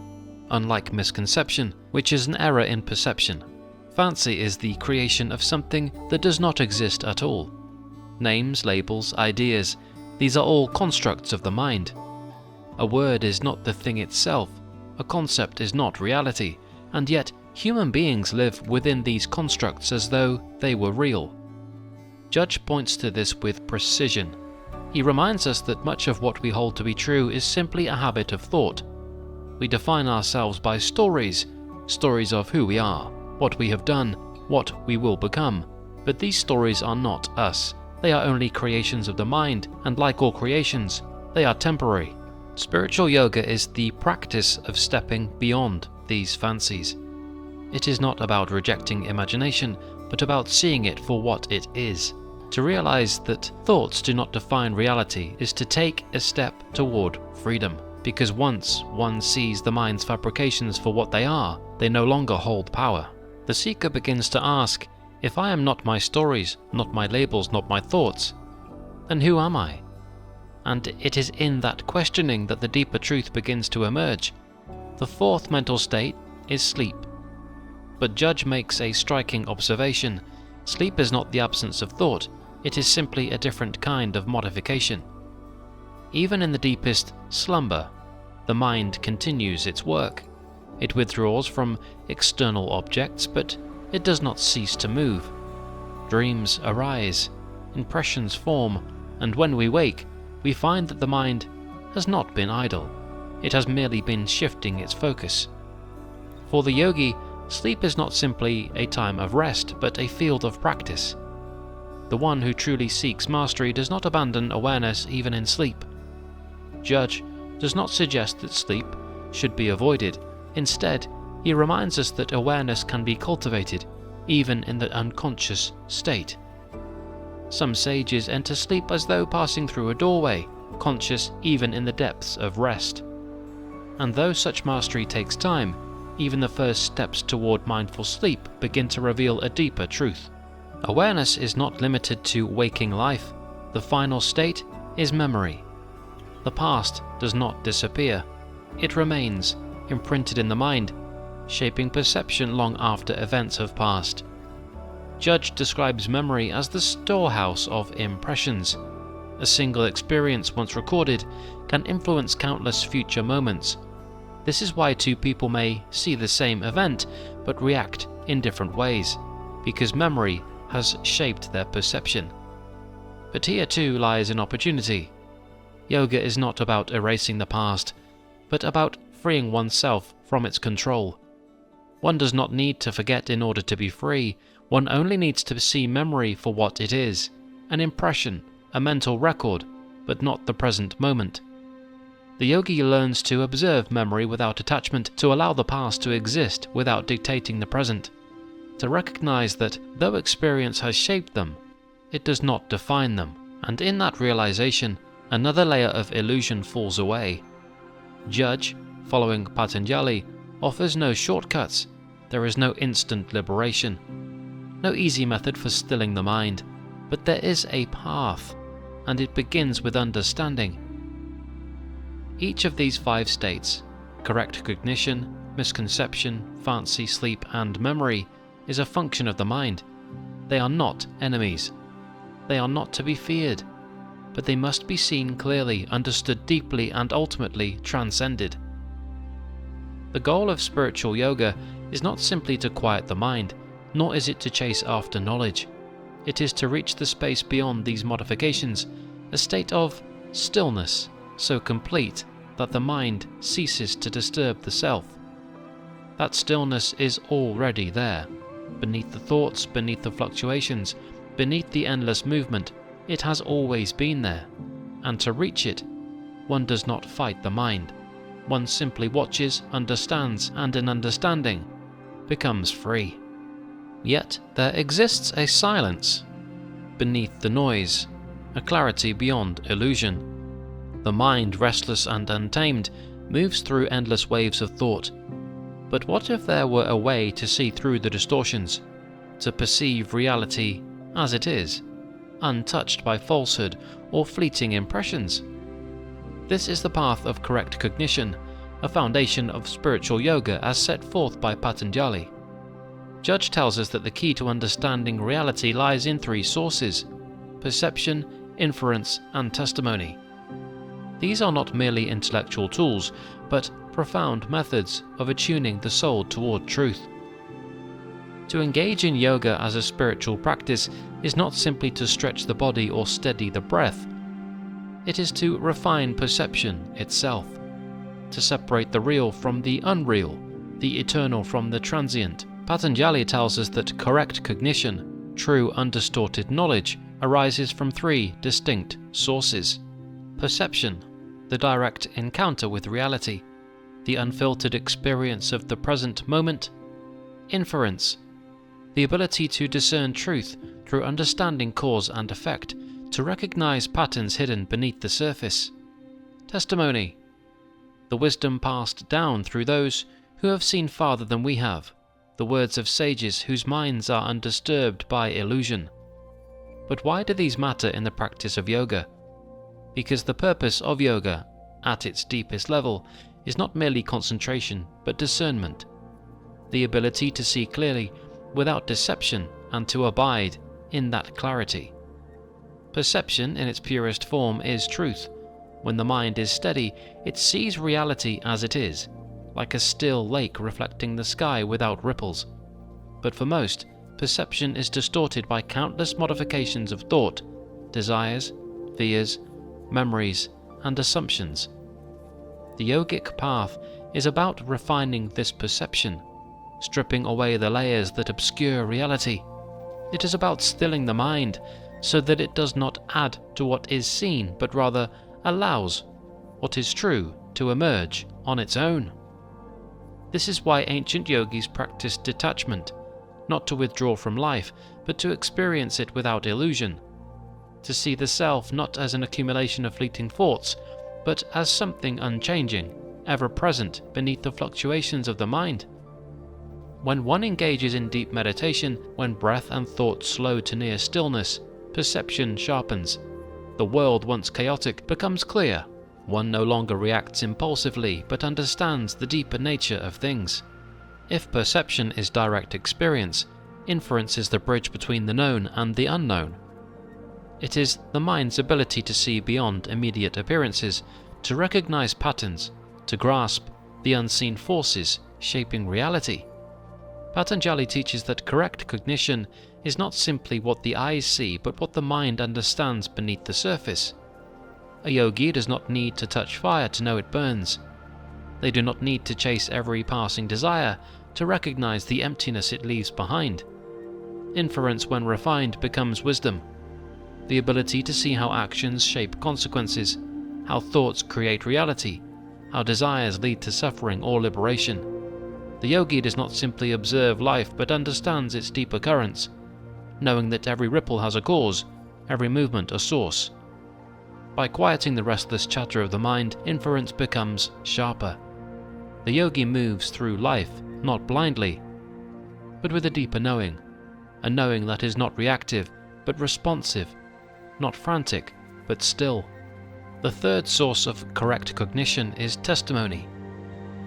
unlike misconception, which is an error in perception. Fancy is the creation of something that does not exist at all. Names, labels, ideas, these are all constructs of the mind. A word is not the thing itself, a concept is not reality, and yet human beings live within these constructs as though they were real. Judge points to this with precision. He reminds us that much of what we hold to be true is simply a habit of thought. We define ourselves by stories of who we are, what we have done, what we will become. But these stories are not us. They are only creations of the mind, and like all creations, they are temporary. Spiritual yoga is the practice of stepping beyond these fancies. It is not about rejecting imagination, but about seeing it for what it is. To realize that thoughts do not define reality is to take a step toward freedom, because once one sees the mind's fabrications for what they are, they no longer hold power. The seeker begins to ask, if I am not my stories, not my labels, not my thoughts, then who am I? And it is in that questioning that the deeper truth begins to emerge. The fourth mental state is sleep. But Judge makes a striking observation. Sleep is not the absence of thought, it is simply a different kind of modification. Even in the deepest slumber, the mind continues its work. It withdraws from external objects, but it does not cease to move. Dreams arise, impressions form, and when we wake, we find that the mind has not been idle. It has merely been shifting its focus. For the yogi, sleep is not simply a time of rest, but a field of practice. The one who truly seeks mastery does not abandon awareness even in sleep. Judge does not suggest that sleep should be avoided. Instead, he reminds us that awareness can be cultivated, even in the unconscious state. Some sages enter sleep as though passing through a doorway, conscious even in the depths of rest. And though such mastery takes time, even the first steps toward mindful sleep begin to reveal a deeper truth. Awareness is not limited to waking life. The final state is memory. The past does not disappear. It remains, imprinted in the mind, shaping perception long after events have passed. Judge describes memory as the storehouse of impressions. A single experience once recorded can influence countless future moments. This is why two people may see the same event but react in different ways, because memory has shaped their perception. But here too lies an opportunity. Yoga is not about erasing the past, but about freeing oneself from its control. One does not need to forget in order to be free. One only needs to see memory for what it is, an impression, a mental record, but not the present moment. The yogi learns to observe memory without attachment, to allow the past to exist without dictating the present, to recognize that though experience has shaped them, it does not define them, and in that realization, another layer of illusion falls away. Judge, following Patanjali, offers no shortcuts. There is no instant liberation, no easy method for stilling the mind, but there is a path, and it begins with understanding. Each of these 5 states, correct cognition, misconception, fancy, sleep, and memory, is a function of the mind. They are not enemies. They are not to be feared, but they must be seen clearly, understood deeply, and ultimately transcended. The goal of spiritual yoga is not simply to quiet the mind, nor is it to chase after knowledge. It is to reach the space beyond these modifications, a state of stillness so complete that the mind ceases to disturb the self. That stillness is already there, beneath the thoughts, beneath the fluctuations, beneath the endless movement. It has always been there, and to reach it, one does not fight the mind. One simply watches, understands, and in understanding, becomes free. Yet there exists a silence beneath the noise, a clarity beyond illusion. The mind, restless and untamed, moves through endless waves of thought. But what if there were a way to see through the distortions, to perceive reality as it is, untouched by falsehood or fleeting impressions? This is the path of correct cognition, a foundation of spiritual yoga as set forth by Patanjali. Judge tells us that the key to understanding reality lies in three sources: perception, inference, and testimony. These are not merely intellectual tools, but profound methods of attuning the soul toward truth. To engage in yoga as a spiritual practice is not simply to stretch the body or steady the breath. It is to refine perception itself, to separate the real from the unreal, the eternal from the transient. Patanjali tells us that correct cognition, true undistorted knowledge, arises from three distinct sources: perception, the direct encounter with reality, the unfiltered experience of the present moment; inference, the ability to discern truth through understanding cause and effect, to recognize patterns hidden beneath the surface; testimony, the wisdom passed down through those who have seen farther than we have, the words of sages whose minds are undisturbed by illusion. But why do these matter in the practice of yoga? Because the purpose of yoga, at its deepest level, is not merely concentration, but discernment, the ability to see clearly without deception and to abide in that clarity. Perception in its purest form is truth. When the mind is steady, it sees reality as it is, like a still lake reflecting the sky without ripples. But for most, perception is distorted by countless modifications of thought, desires, fears, memories, and assumptions. The yogic path is about refining this perception, stripping away the layers that obscure reality. It is about stilling the mind so that it does not add to what is seen, but rather allows what is true to emerge on its own. This is why ancient yogis practiced detachment, not to withdraw from life, but to experience it without illusion, to see the self not as an accumulation of fleeting thoughts, but as something unchanging, ever present beneath the fluctuations of the mind. When one engages in deep meditation, when breath and thought slow to near stillness, perception sharpens. The world once chaotic becomes clear. One no longer reacts impulsively, but understands the deeper nature of things. If perception is direct experience, inference is the bridge between the known and the unknown. It is the mind's ability to see beyond immediate appearances, to recognize patterns, to grasp the unseen forces shaping reality. Patanjali teaches that correct cognition is not simply what the eyes see, but what the mind understands beneath the surface. A yogi does not need to touch fire to know it burns. They do not need to chase every passing desire to recognize the emptiness it leaves behind. Inference, when refined, becomes wisdom, the ability to see how actions shape consequences, how thoughts create reality, how desires lead to suffering or liberation. The yogi does not simply observe life, but understands its deeper currents, knowing that every ripple has a cause, every movement a source. By quieting the restless chatter of the mind, inference becomes sharper. The yogi moves through life, not blindly, but with a deeper knowing, a knowing that is not reactive, but responsive, not frantic, but still. The third source of correct cognition is testimony,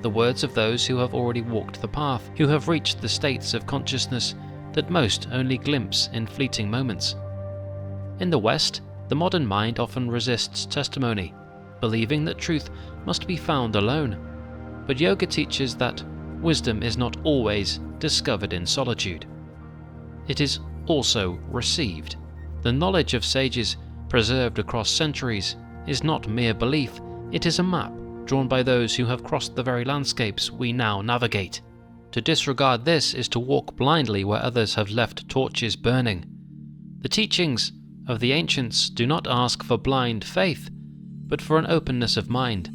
the words of those who have already walked the path, who have reached the states of consciousness that most only glimpse in fleeting moments. In the West, the modern mind often resists testimony, believing that truth must be found alone. But yoga teaches that wisdom is not always discovered in solitude. It is also received. The knowledge of sages, preserved across centuries, is not mere belief, it is a map drawn by those who have crossed the very landscapes we now navigate. To disregard this is to walk blindly where others have left torches burning. The teachings of the ancients do not ask for blind faith, but for an openness of mind,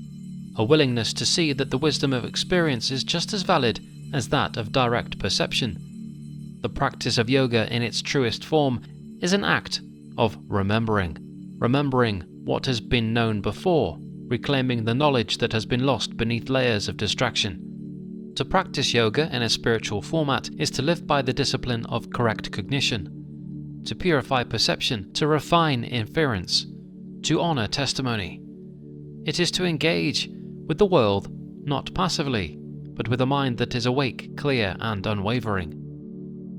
a willingness to see that the wisdom of experience is just as valid as that of direct perception. The practice of yoga in its truest form is an act of remembering what has been known before, reclaiming the knowledge that has been lost beneath layers of distraction. To practice yoga in a spiritual format is to live by the discipline of correct cognition, to purify perception, to refine inference, to honor testimony. It is to engage with the world not passively, but with a mind that is awake, clear, and unwavering.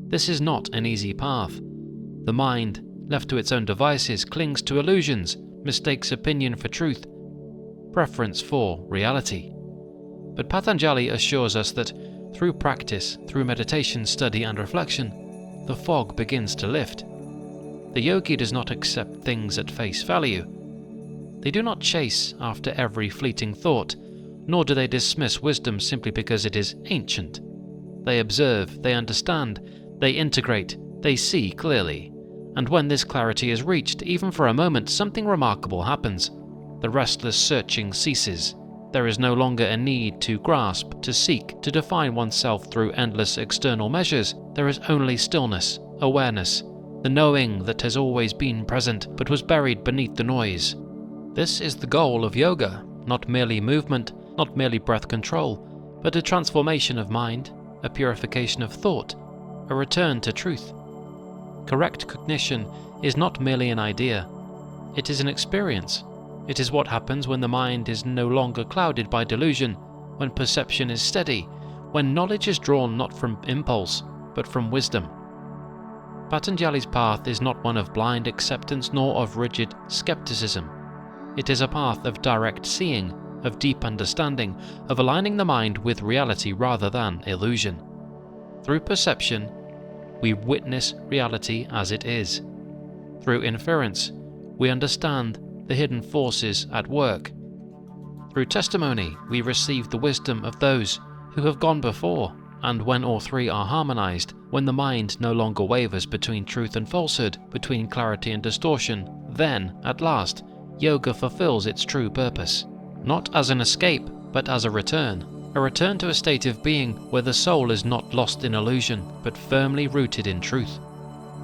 This is not an easy path. The mind, left to its own devices, clings to illusions, mistakes opinion for truth, preference for reality. But Patanjali assures us that through practice, through meditation, study, and reflection, the fog begins to lift. The yogi does not accept things at face value. They do not chase after every fleeting thought, nor do they dismiss wisdom simply because it is ancient. They observe, they understand, they integrate, they see clearly. And when this clarity is reached, even for a moment, something remarkable happens. The restless searching ceases. There is no longer a need to grasp, to seek, to define oneself through endless external measures. There is only stillness, awareness, the knowing that has always been present but was buried beneath the noise. This is the goal of yoga, not merely movement, not merely breath control, but a transformation of mind, a purification of thought, a return to truth. Correct cognition is not merely an idea, it is an experience. It is what happens when the mind is no longer clouded by delusion, when perception is steady, when knowledge is drawn not from impulse, but from wisdom. Patanjali's path is not one of blind acceptance nor of rigid skepticism. It is a path of direct seeing, of deep understanding, of aligning the mind with reality rather than illusion. Through perception, we witness reality as it is. Through inference, we understand the hidden forces at work. Through testimony, we receive the wisdom of those who have gone before, and when all three are harmonized, when the mind no longer wavers between truth and falsehood, between clarity and distortion, then, at last, yoga fulfills its true purpose. Not as an escape, but as a return to a state of being where the soul is not lost in illusion, but firmly rooted in truth.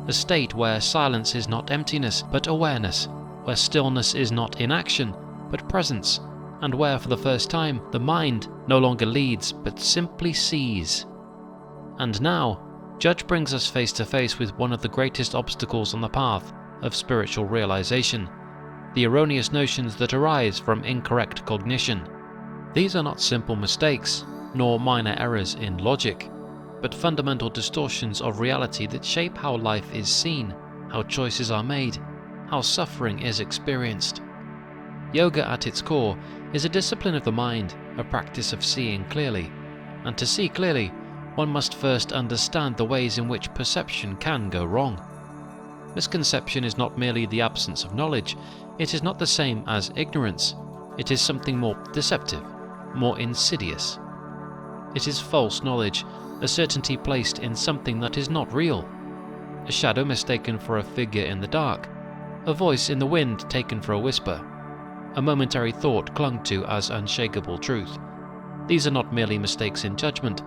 A state where silence is not emptiness, but awareness, where stillness is not inaction, but presence, and where for the first time the mind no longer leads, but simply sees. And now, Judge brings us face to face with one of the greatest obstacles on the path of spiritual realization, the erroneous notions that arise from incorrect cognition. These are not simple mistakes, nor minor errors in logic, but fundamental distortions of reality that shape how life is seen, how choices are made, how suffering is experienced. Yoga at its core is a discipline of the mind, a practice of seeing clearly. And to see clearly, one must first understand the ways in which perception can go wrong. Misconception is not merely the absence of knowledge, it is not the same as ignorance, it is something more deceptive, more insidious. It is false knowledge, a certainty placed in something that is not real, a shadow mistaken for a figure in the dark, a voice in the wind taken for a whisper, a momentary thought clung to as unshakable truth. These are not merely mistakes in judgment,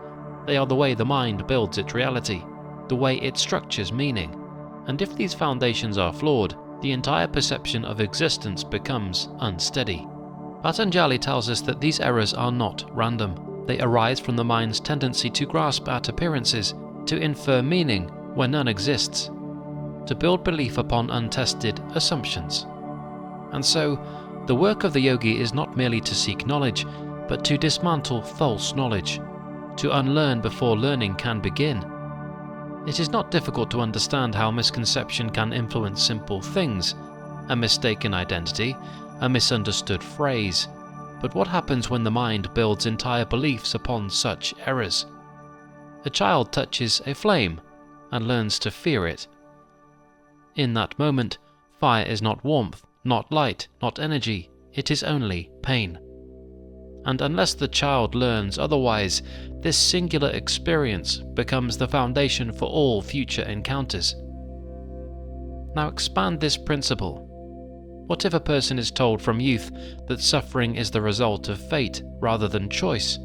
they are the way the mind builds its reality, the way it structures meaning. And if these foundations are flawed, the entire perception of existence becomes unsteady. Patanjali tells us that these errors are not random. They arise from the mind's tendency to grasp at appearances, to infer meaning where none exists, to build belief upon untested assumptions. And so, the work of the yogi is not merely to seek knowledge, but to dismantle false knowledge, to unlearn before learning can begin. It is not difficult to understand how misconception can influence simple things, a mistaken identity, a misunderstood phrase. But what happens when the mind builds entire beliefs upon such errors? A child touches a flame and learns to fear it. In that moment, fire is not warmth, not light, not energy, it is only pain. And unless the child learns otherwise, this singular experience becomes the foundation for all future encounters. Now expand this principle. What if a person is told from youth that suffering is the result of fate rather than choice?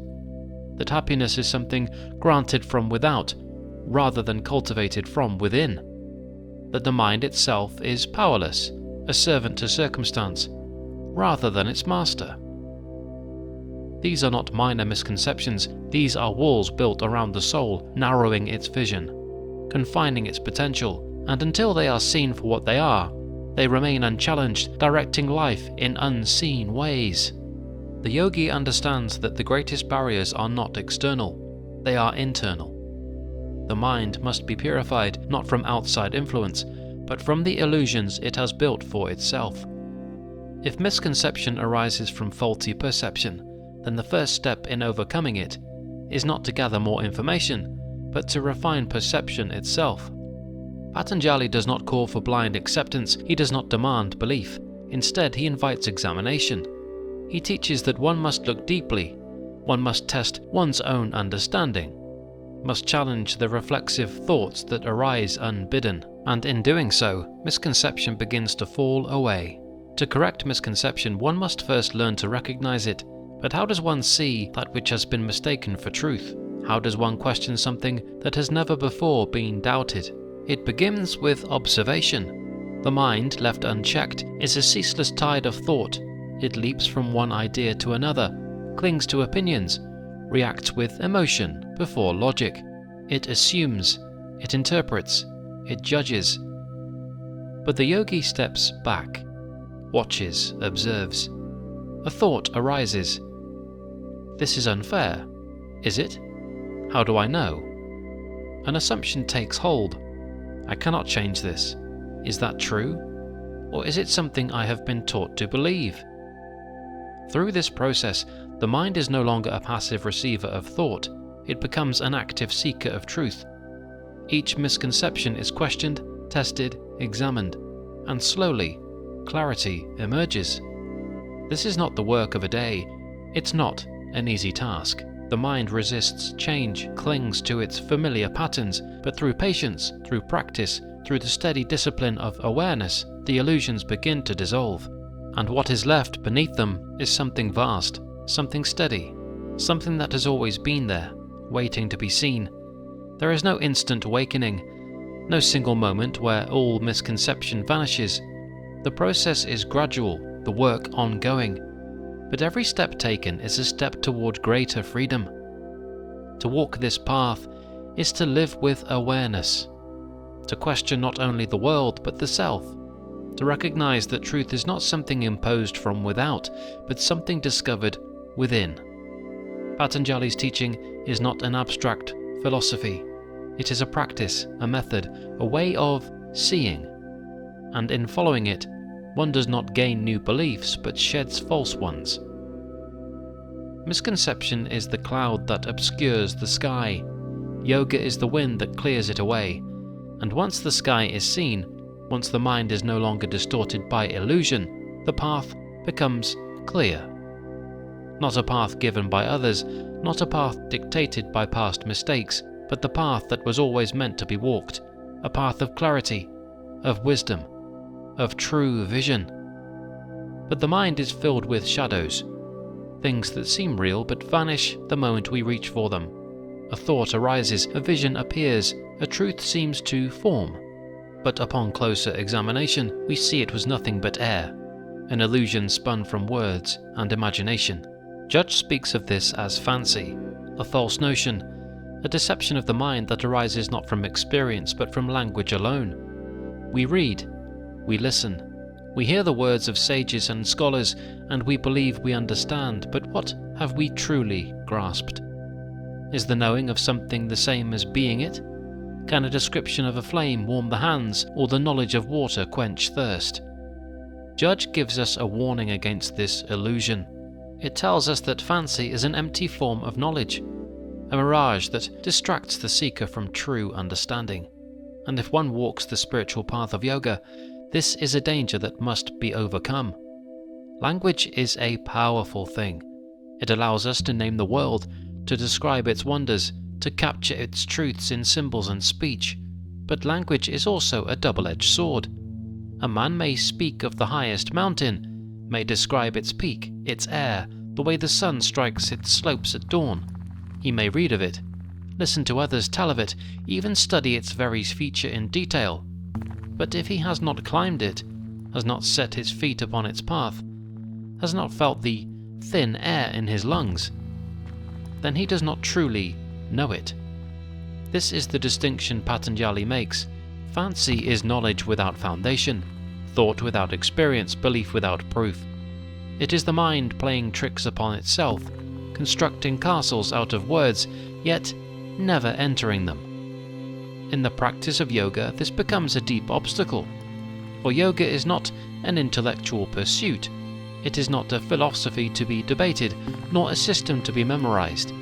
That happiness is something granted from without rather than cultivated from within? That the mind itself is powerless, a servant to circumstance, rather than its master? These are not minor misconceptions, these are walls built around the soul, narrowing its vision, confining its potential, and until they are seen for what they are, they remain unchallenged, directing life in unseen ways. The yogi understands that the greatest barriers are not external, they are internal. The mind must be purified not from outside influence, but from the illusions it has built for itself. If misconception arises from faulty perception, then the first step in overcoming it is not to gather more information, but to refine perception itself. Patanjali does not call for blind acceptance, he does not demand belief. Instead, he invites examination. He teaches that one must look deeply, one must test one's own understanding, must challenge the reflexive thoughts that arise unbidden, and in doing so, misconception begins to fall away. To correct misconception, one must first learn to recognize it. But how does one see that which has been mistaken for truth? How does one question something that has never before been doubted? It begins with observation. The mind, left unchecked, is a ceaseless tide of thought. It leaps from one idea to another, clings to opinions, reacts with emotion before logic. It assumes, it interprets, it judges. But the yogi steps back, watches, observes. A thought arises. This is unfair. Is it? How do I know? An assumption takes hold. I cannot change this. Is that true? Or is it something I have been taught to believe? Through this process, the mind is no longer a passive receiver of thought. It becomes an active seeker of truth. Each misconception is questioned, tested, examined, and slowly, clarity emerges. This is not the work of a day. It's not an easy task. The mind resists change, clings to its familiar patterns, but through patience, through practice, through the steady discipline of awareness, the illusions begin to dissolve. And what is left beneath them is something vast, something steady, something that has always been there, waiting to be seen. There is no instant awakening, no single moment where all misconception vanishes. The process is gradual, the work ongoing. But every step taken is a step toward greater freedom. To walk this path is to live with awareness, to question not only the world but the self, to recognize that truth is not something imposed from without, but something discovered within. Patanjali's teaching is not an abstract philosophy. It is a practice, a method, a way of seeing. And in following it, one does not gain new beliefs, but sheds false ones. Misconception is the cloud that obscures the sky. Yoga is the wind that clears it away. And once the sky is seen, once the mind is no longer distorted by illusion, the path becomes clear. Not a path given by others, not a path dictated by past mistakes, but the path that was always meant to be walked, a path of clarity, of wisdom, of true vision. But the mind is filled with shadows, things that seem real but vanish the moment we reach for them. A thought arises, a vision appears, a truth seems to form. But upon closer examination, we see it was nothing but air, an illusion spun from words and imagination. Judge speaks of this as fancy, a false notion, a deception of the mind that arises not from experience but from language alone. We read, we listen, we hear the words of sages and scholars, and we believe we understand, but what have we truly grasped? Is the knowing of something the same as being it? Can a description of a flame warm the hands, or the knowledge of water quench thirst? Judge gives us a warning against this illusion. It tells us that fancy is an empty form of knowledge, a mirage that distracts the seeker from true understanding. And if one walks the spiritual path of yoga, this is a danger that must be overcome. Language is a powerful thing. It allows us to name the world, to describe its wonders, to capture its truths in symbols and speech. But language is also a double-edged sword. A man may speak of the highest mountain, may describe its peak, its air, the way the sun strikes its slopes at dawn. He may read of it, listen to others tell of it, even study its very feature in detail. But if he has not climbed it, has not set his feet upon its path, has not felt the thin air in his lungs, then he does not truly know it. This is the distinction Patanjali makes. Fancy is knowledge without foundation, thought without experience, belief without proof. It is the mind playing tricks upon itself, constructing castles out of words, yet never entering them. In the practice of yoga, this becomes a deep obstacle, for yoga is not an intellectual pursuit. It is not a philosophy to be debated, nor a system to be memorized.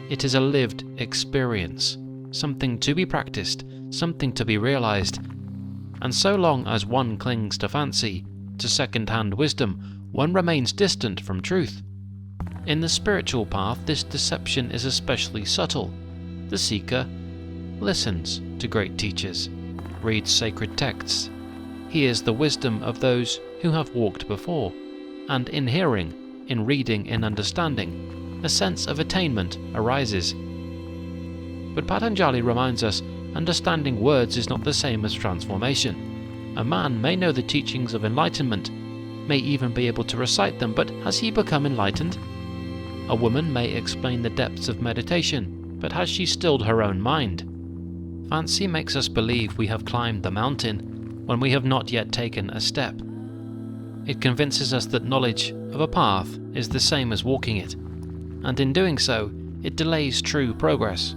It is a lived experience, something to be practiced, something to be realized. And so long as one clings to fancy, to second-hand wisdom, one remains distant from truth. In the spiritual path, this deception is especially subtle. The seeker listens to great teachers, reads sacred texts, hears the wisdom of those who have walked before, and in hearing, in reading, in understanding, a sense of attainment arises. But Patanjali reminds us, understanding words is not the same as transformation. A man may know the teachings of enlightenment, may even be able to recite them, but has he become enlightened? A woman may explain the depths of meditation, but has she stilled her own mind? Fancy makes us believe we have climbed the mountain when we have not yet taken a step. It convinces us that knowledge of a path is the same as walking it, and in doing so, it delays true progress.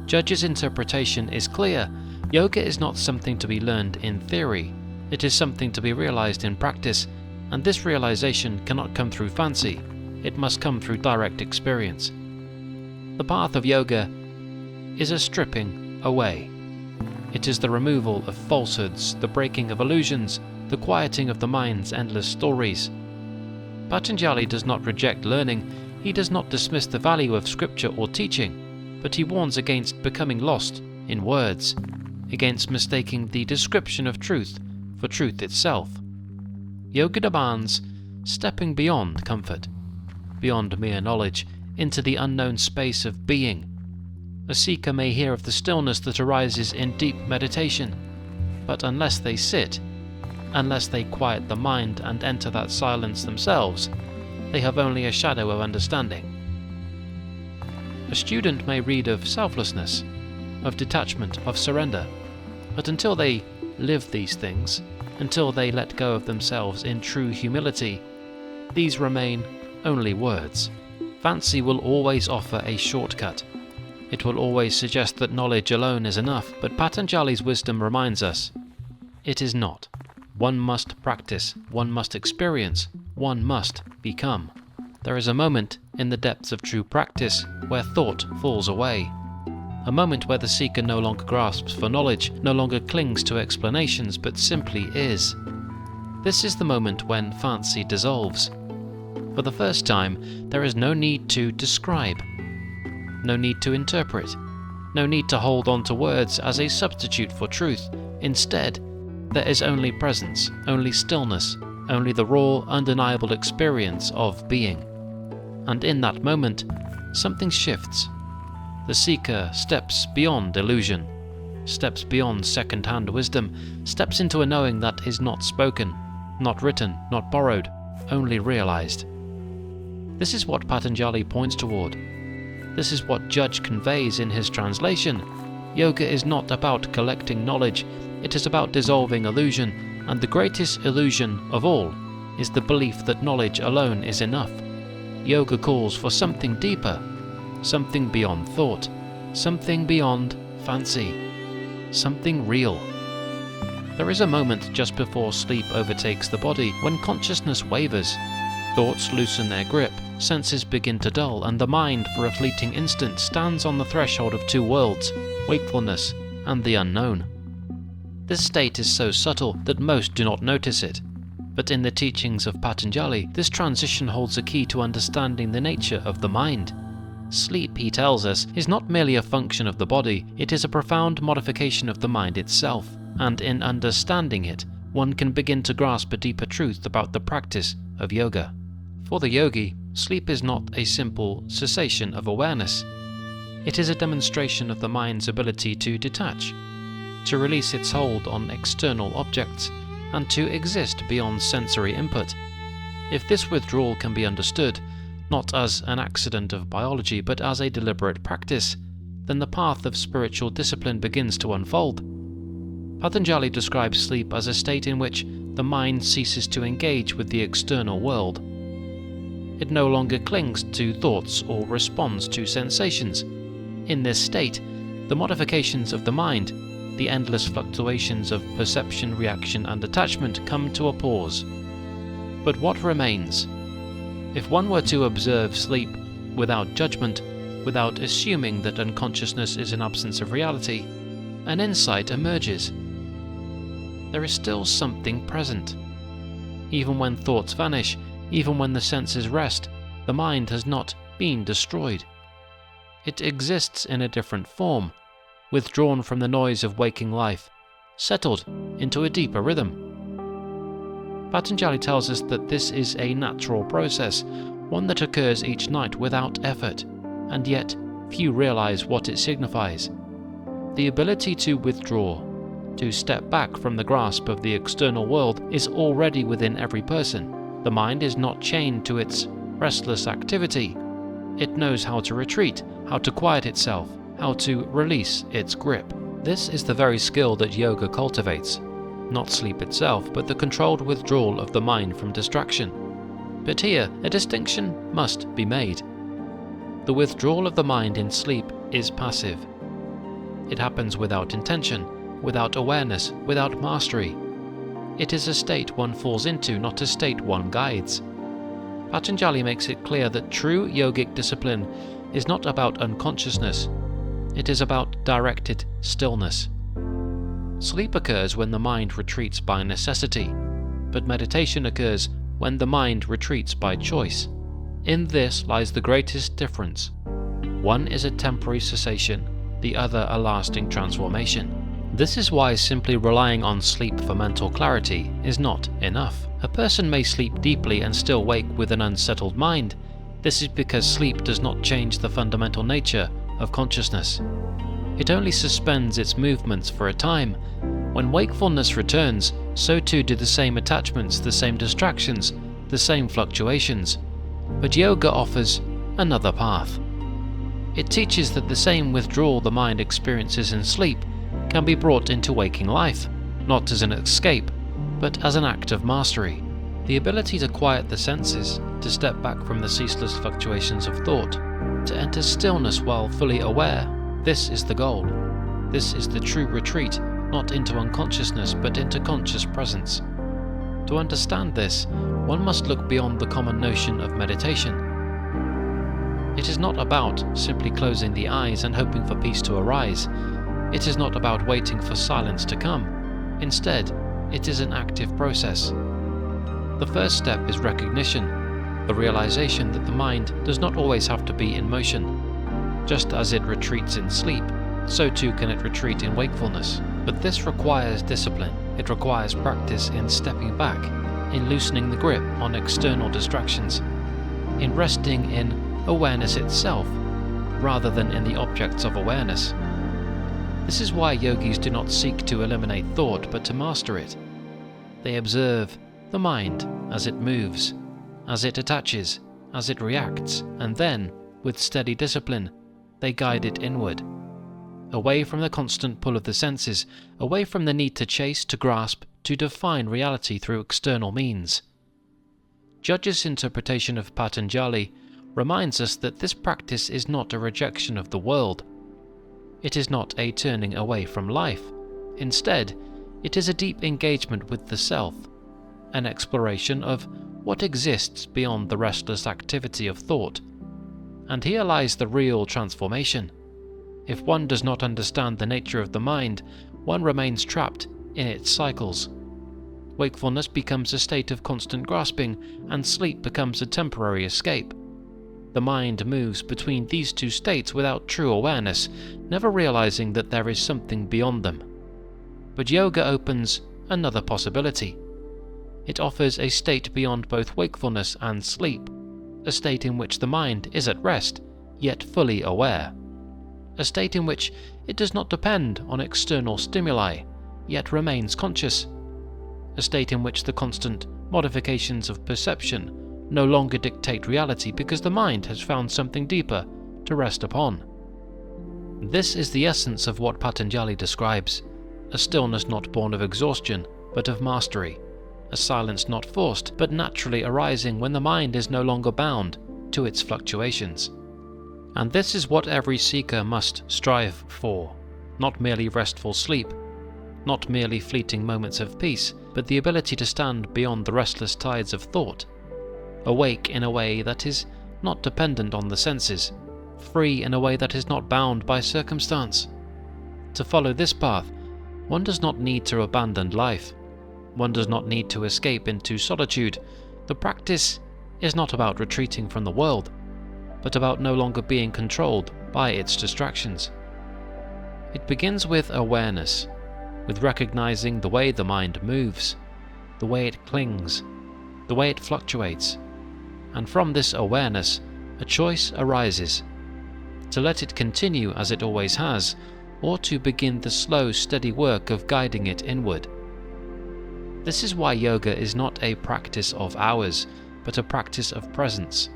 Judge's interpretation is clear. Yoga is not something to be learned in theory. It is something to be realized in practice, and this realization cannot come through fancy. It must come through direct experience. The path of yoga is a stripping away. It is the removal of falsehoods, the breaking of illusions, the quieting of the mind's endless stories. Patanjali does not reject learning. He does not dismiss the value of scripture or teaching, but he warns against becoming lost in words, against mistaking the description of truth for truth itself. Yoga demands stepping beyond comfort, beyond mere knowledge, into the unknown space of being. A seeker may hear of the stillness that arises in deep meditation, but unless they sit, unless they quiet the mind and enter that silence themselves, they have only a shadow of understanding. A student may read of selflessness, of detachment, of surrender, but until they live these things, until they let go of themselves in true humility, these remain only words. Fancy will always offer a shortcut. It will always suggest that knowledge alone is enough, but Patanjali's wisdom reminds us, it is not. One must practice, one must experience, one must become. There is a moment in the depths of true practice where thought falls away. A moment where the seeker no longer grasps for knowledge, no longer clings to explanations, but simply is. This is the moment when fancy dissolves. For the first time, there is no need to describe, no need to interpret, no need to hold on to words as a substitute for truth. Instead, there is only presence, only stillness, only the raw, undeniable experience of being. And in that moment, something shifts. The seeker steps beyond illusion, steps beyond second-hand wisdom, steps into a knowing that is not spoken, not written, not borrowed, only realized. This is what Patanjali points toward. This is what Judge conveys in his translation. Yoga is not about collecting knowledge, it is about dissolving illusion, and the greatest illusion of all is the belief that knowledge alone is enough. Yoga calls for something deeper, something beyond thought, something beyond fancy, something real. There is a moment just before sleep overtakes the body when consciousness wavers, thoughts loosen their grip, senses begin to dull, and the mind for a fleeting instant stands on the threshold of two worlds, wakefulness and the unknown. This state is so subtle that most do not notice it, but in the teachings of Patanjali, this transition holds a key to understanding the nature of the mind. Sleep, he tells us, is not merely a function of the body, it is a profound modification of the mind itself, and in understanding it, one can begin to grasp a deeper truth about the practice of yoga. For the yogi, sleep is not a simple cessation of awareness. It is a demonstration of the mind's ability to detach, to release its hold on external objects, and to exist beyond sensory input. If this withdrawal can be understood, not as an accident of biology, but as a deliberate practice, then the path of spiritual discipline begins to unfold. Patanjali describes sleep as a state in which the mind ceases to engage with the external world. It no longer clings to thoughts or responds to sensations. In this state, the modifications of the mind, the endless fluctuations of perception, reaction, and attachment come to a pause. But what remains? If one were to observe sleep without judgment, without assuming that unconsciousness is an absence of reality, an insight emerges. There is still something present. Even when thoughts vanish, even when the senses rest, the mind has not been destroyed. It exists in a different form, withdrawn from the noise of waking life, settled into a deeper rhythm. Patanjali tells us that this is a natural process, one that occurs each night without effort, and yet few realize what it signifies. The ability to withdraw, to step back from the grasp of the external world, is already within every person. The mind is not chained to its restless activity. It knows how to retreat, how to quiet itself, how to release its grip. This is the very skill that yoga cultivates. Not sleep itself, but the controlled withdrawal of the mind from distraction. But here, a distinction must be made. The withdrawal of the mind in sleep is passive. It happens without intention, without awareness, without mastery. It is a state one falls into, not a state one guides. Patanjali makes it clear that true yogic discipline is not about unconsciousness. It is about directed stillness. Sleep occurs when the mind retreats by necessity, but meditation occurs when the mind retreats by choice. In this lies the greatest difference. One is a temporary cessation, the other a lasting transformation. This is why simply relying on sleep for mental clarity is not enough. A person may sleep deeply and still wake with an unsettled mind. This is because sleep does not change the fundamental nature of consciousness. It only suspends its movements for a time. When wakefulness returns, so too do the same attachments, the same distractions, the same fluctuations. But yoga offers another path. It teaches that the same withdrawal the mind experiences in sleep can be brought into waking life, not as an escape, but as an act of mastery. The ability to quiet the senses, to step back from the ceaseless fluctuations of thought, to enter stillness while fully aware, this is the goal. This is the true retreat, not into unconsciousness, but into conscious presence. To understand this, one must look beyond the common notion of meditation. It is not about simply closing the eyes and hoping for peace to arise. It is not about waiting for silence to come. Instead, it is an active process. The first step is recognition, the realization that the mind does not always have to be in motion. Just as it retreats in sleep, so too can it retreat in wakefulness. But this requires discipline. It requires practice in stepping back, in loosening the grip on external distractions, in resting in awareness itself, rather than in the objects of awareness. This is why yogis do not seek to eliminate thought, but to master it. They observe the mind as it moves, as it attaches, as it reacts, and then, with steady discipline, they guide it inward, away from the constant pull of the senses, away from the need to chase, to grasp, to define reality through external means. Judge's interpretation of Patanjali reminds us that this practice is not a rejection of the world. It is not a turning away from life. Instead, it is a deep engagement with the self, an exploration of what exists beyond the restless activity of thought. And here lies the real transformation. If one does not understand the nature of the mind, one remains trapped in its cycles. Wakefulness becomes a state of constant grasping, and sleep becomes a temporary escape. The mind moves between these two states without true awareness, never realizing that there is something beyond them. But yoga opens another possibility. It offers a state beyond both wakefulness and sleep, a state in which the mind is at rest, yet fully aware. A state in which it does not depend on external stimuli, yet remains conscious. A state in which the constant modifications of perception no longer dictate reality because the mind has found something deeper to rest upon. This is the essence of what Patanjali describes, a stillness not born of exhaustion, but of mastery, a silence not forced, but naturally arising when the mind is no longer bound to its fluctuations. And this is what every seeker must strive for, not merely restful sleep, not merely fleeting moments of peace, but the ability to stand beyond the restless tides of thought, awake in a way that is not dependent on the senses, free in a way that is not bound by circumstance. To follow this path, one does not need to abandon life. One does not need to escape into solitude. The practice is not about retreating from the world, but about no longer being controlled by its distractions. It begins with awareness, with recognizing the way the mind moves, the way it clings, the way it fluctuates. And from this awareness, a choice arises: to let it continue as it always has, or to begin the slow, steady work of guiding it inward. This is why yoga is not a practice of hours, but a practice of presence.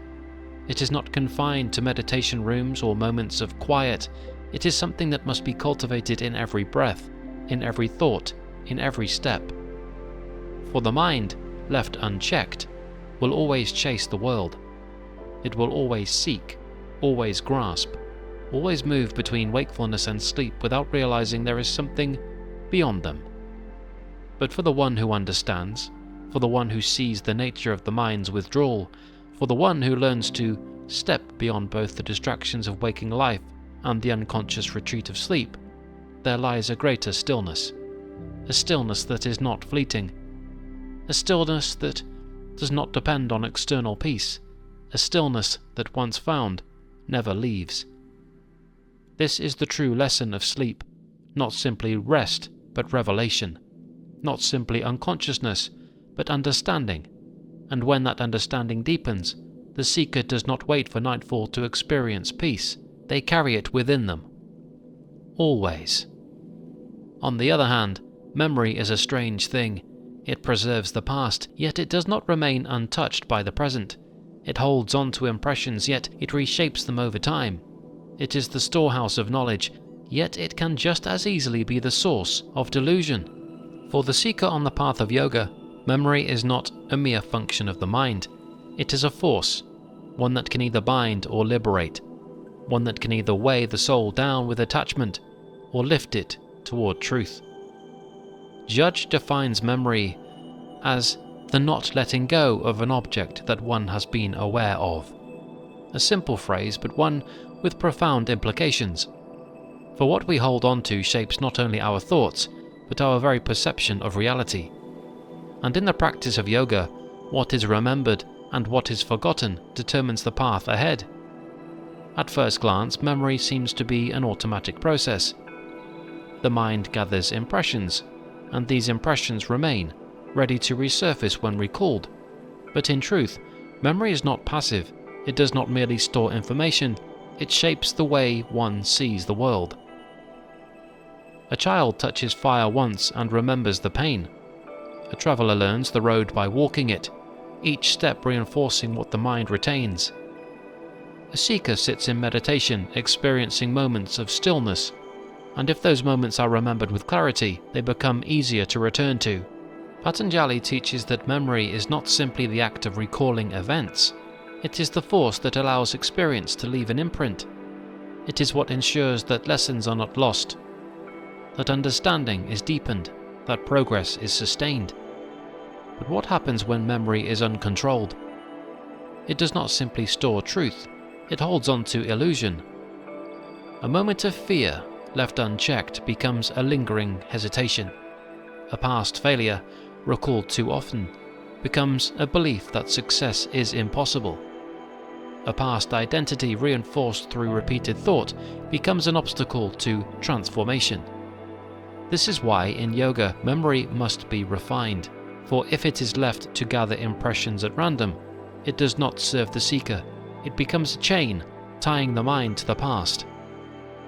It is not confined to meditation rooms or moments of quiet. It is something that must be cultivated in every breath, in every thought, in every step. For the mind, left unchecked, will always chase the world. It will always seek, always grasp, always move between wakefulness and sleep without realizing there is something beyond them. But for the one who understands, for the one who sees the nature of the mind's withdrawal, for the one who learns to step beyond both the distractions of waking life and the unconscious retreat of sleep, there lies a greater stillness, a stillness that is not fleeting, a stillness that does not depend on external peace, a stillness that once found never leaves. This is the true lesson of sleep, not simply rest, but revelation, not simply unconsciousness, but understanding. And when that understanding deepens, the seeker does not wait for nightfall to experience peace. They carry it within them, always. On the other hand, memory is a strange thing. It preserves the past, yet it does not remain untouched by the present. It holds on to impressions, yet it reshapes them over time. It is the storehouse of knowledge, yet it can just as easily be the source of delusion. For the seeker on the path of yoga, memory is not a mere function of the mind. It is a force, one that can either bind or liberate, one that can either weigh the soul down with attachment or lift it toward truth. Judge defines memory as the not letting go of an object that one has been aware of. A simple phrase, but one with profound implications. For what we hold on to shapes not only our thoughts, but our very perception of reality. And in the practice of yoga, what is remembered and what is forgotten determines the path ahead. At first glance, memory seems to be an automatic process. The mind gathers impressions, and these impressions remain, ready to resurface when recalled. But in truth, memory is not passive. It does not merely store information, it shapes the way one sees the world. A child touches fire once and remembers the pain. A traveller learns the road by walking it, each step reinforcing what the mind retains. A seeker sits in meditation, experiencing moments of stillness, and if those moments are remembered with clarity, they become easier to return to. Patanjali teaches that memory is not simply the act of recalling events. It is the force that allows experience to leave an imprint. It is what ensures that lessons are not lost, that understanding is deepened, that progress is sustained. But what happens when memory is uncontrolled? It does not simply store truth, it holds on to illusion. A moment of fear, left unchecked, becomes a lingering hesitation. A past failure, recalled too often, becomes a belief that success is impossible. A past identity reinforced through repeated thought becomes an obstacle to transformation. This is why in yoga memory must be refined, for if it is left to gather impressions at random, it does not serve the seeker. It becomes a chain, tying the mind to the past.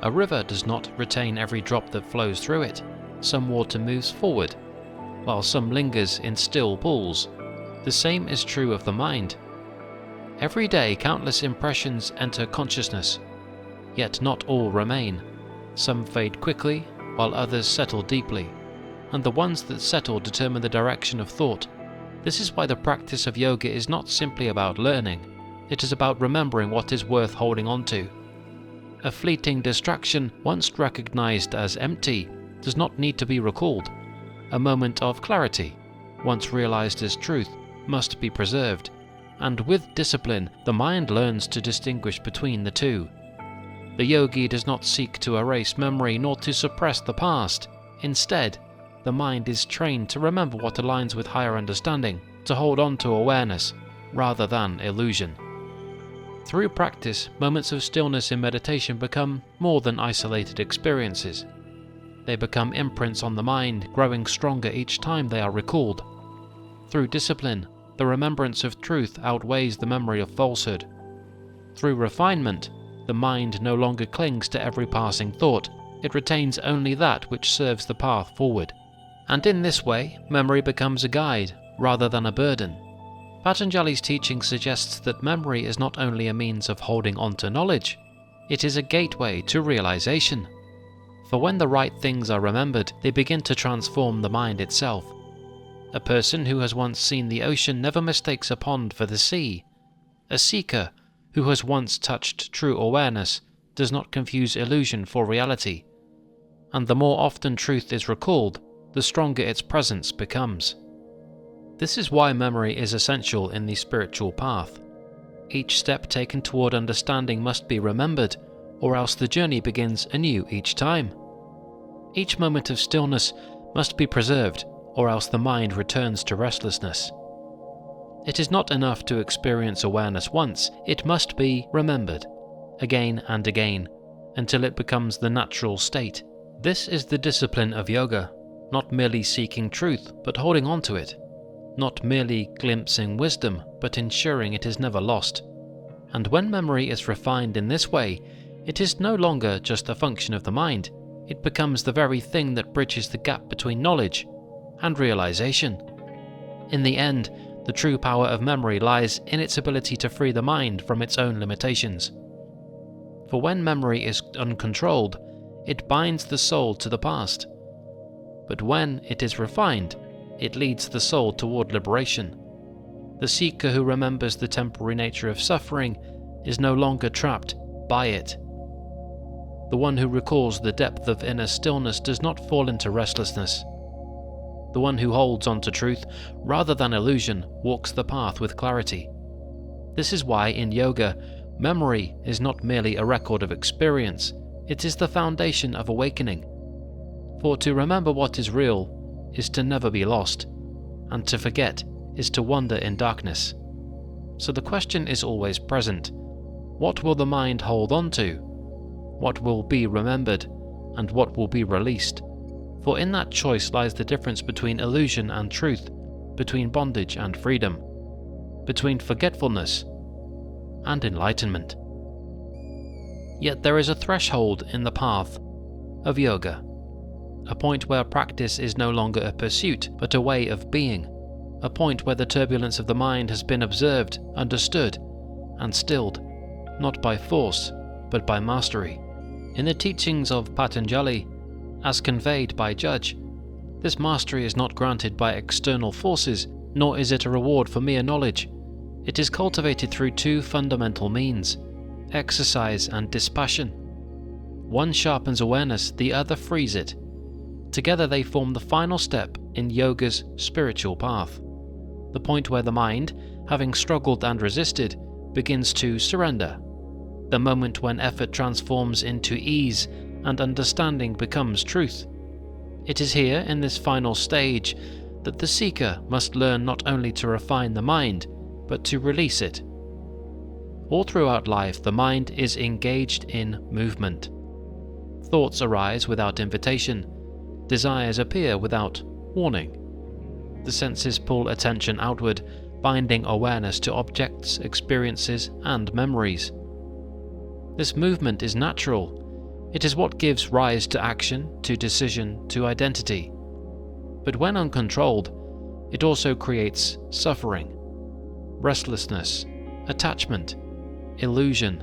A river does not retain every drop that flows through it. Some water moves forward, while some lingers in still pools. The same is true of the mind. Every day countless impressions enter consciousness, yet not all remain. Some fade quickly, while others settle deeply, and the ones that settle determine the direction of thought, This is why the practice of yoga is not simply about learning, it is about remembering what is worth holding on to. A fleeting distraction, once recognized as empty, does not need to be recalled. A moment of clarity, once realized as truth, must be preserved, and with discipline, the mind learns to distinguish between the two. The yogi does not seek to erase memory nor to suppress the past. Instead, the mind is trained to remember what aligns with higher understanding, to hold on to awareness, rather than illusion. Through practice, moments of stillness in meditation become more than isolated experiences. They become imprints on the mind, growing stronger each time they are recalled. Through discipline, the remembrance of truth outweighs the memory of falsehood. Through refinement, the mind no longer clings to every passing thought, it retains only that which serves the path forward. And in this way, memory becomes a guide, rather than a burden. Patanjali's teaching suggests that memory is not only a means of holding on to knowledge, it is a gateway to realization. For when the right things are remembered, they begin to transform the mind itself. A person who has once seen the ocean never mistakes a pond for the sea. A seeker who has once touched true awareness does not confuse illusion for reality. And the more often truth is recalled, the stronger its presence becomes. This is why memory is essential in the spiritual path. Each step taken toward understanding must be remembered, or else the journey begins anew each time. Each moment of stillness must be preserved, or else the mind returns to restlessness. It is not enough to experience awareness once, it must be remembered, again and again, until it becomes the natural state. This is the discipline of yoga, not merely seeking truth, but holding on to it. Not merely glimpsing wisdom, but ensuring it is never lost. And when memory is refined in this way, it is no longer just a function of the mind, it becomes the very thing that bridges the gap between knowledge and realization. In the end, the true power of memory lies in its ability to free the mind from its own limitations. For when memory is uncontrolled, it binds the soul to the past. But when it is refined, it leads the soul toward liberation. The seeker who remembers the temporary nature of suffering is no longer trapped by it. The one who recalls the depth of inner stillness does not fall into restlessness. The one who holds on to truth rather than illusion walks the path with clarity. This is why in yoga, memory is not merely a record of experience, it is the foundation of awakening. For to remember what is real is to never be lost, and to forget is to wander in darkness. So the question is always present: what will the mind hold on to? What will be remembered, and what will be released? For in that choice lies the difference between illusion and truth, between bondage and freedom, between forgetfulness and enlightenment. Yet there is a threshold in the path of yoga, a point where practice is no longer a pursuit, but a way of being, a point where the turbulence of the mind has been observed, understood, and stilled, not by force, but by mastery. In the teachings of Patanjali, as conveyed by Judge, this mastery is not granted by external forces, nor is it a reward for mere knowledge. It is cultivated through two fundamental means: exercise and dispassion. One sharpens awareness, the other frees it. Together they form the final step in yoga's spiritual path, the point where the mind, having struggled and resisted, begins to surrender, the moment when effort transforms into ease and understanding becomes truth. It is here, in this final stage, that the seeker must learn not only to refine the mind, but to release it. All throughout life, the mind is engaged in movement. Thoughts arise without invitation. Desires appear without warning. The senses pull attention outward, binding awareness to objects, experiences, and memories. This movement is natural. It is what gives rise to action, to decision, to identity. But when uncontrolled, it also creates suffering, restlessness, attachment, illusion.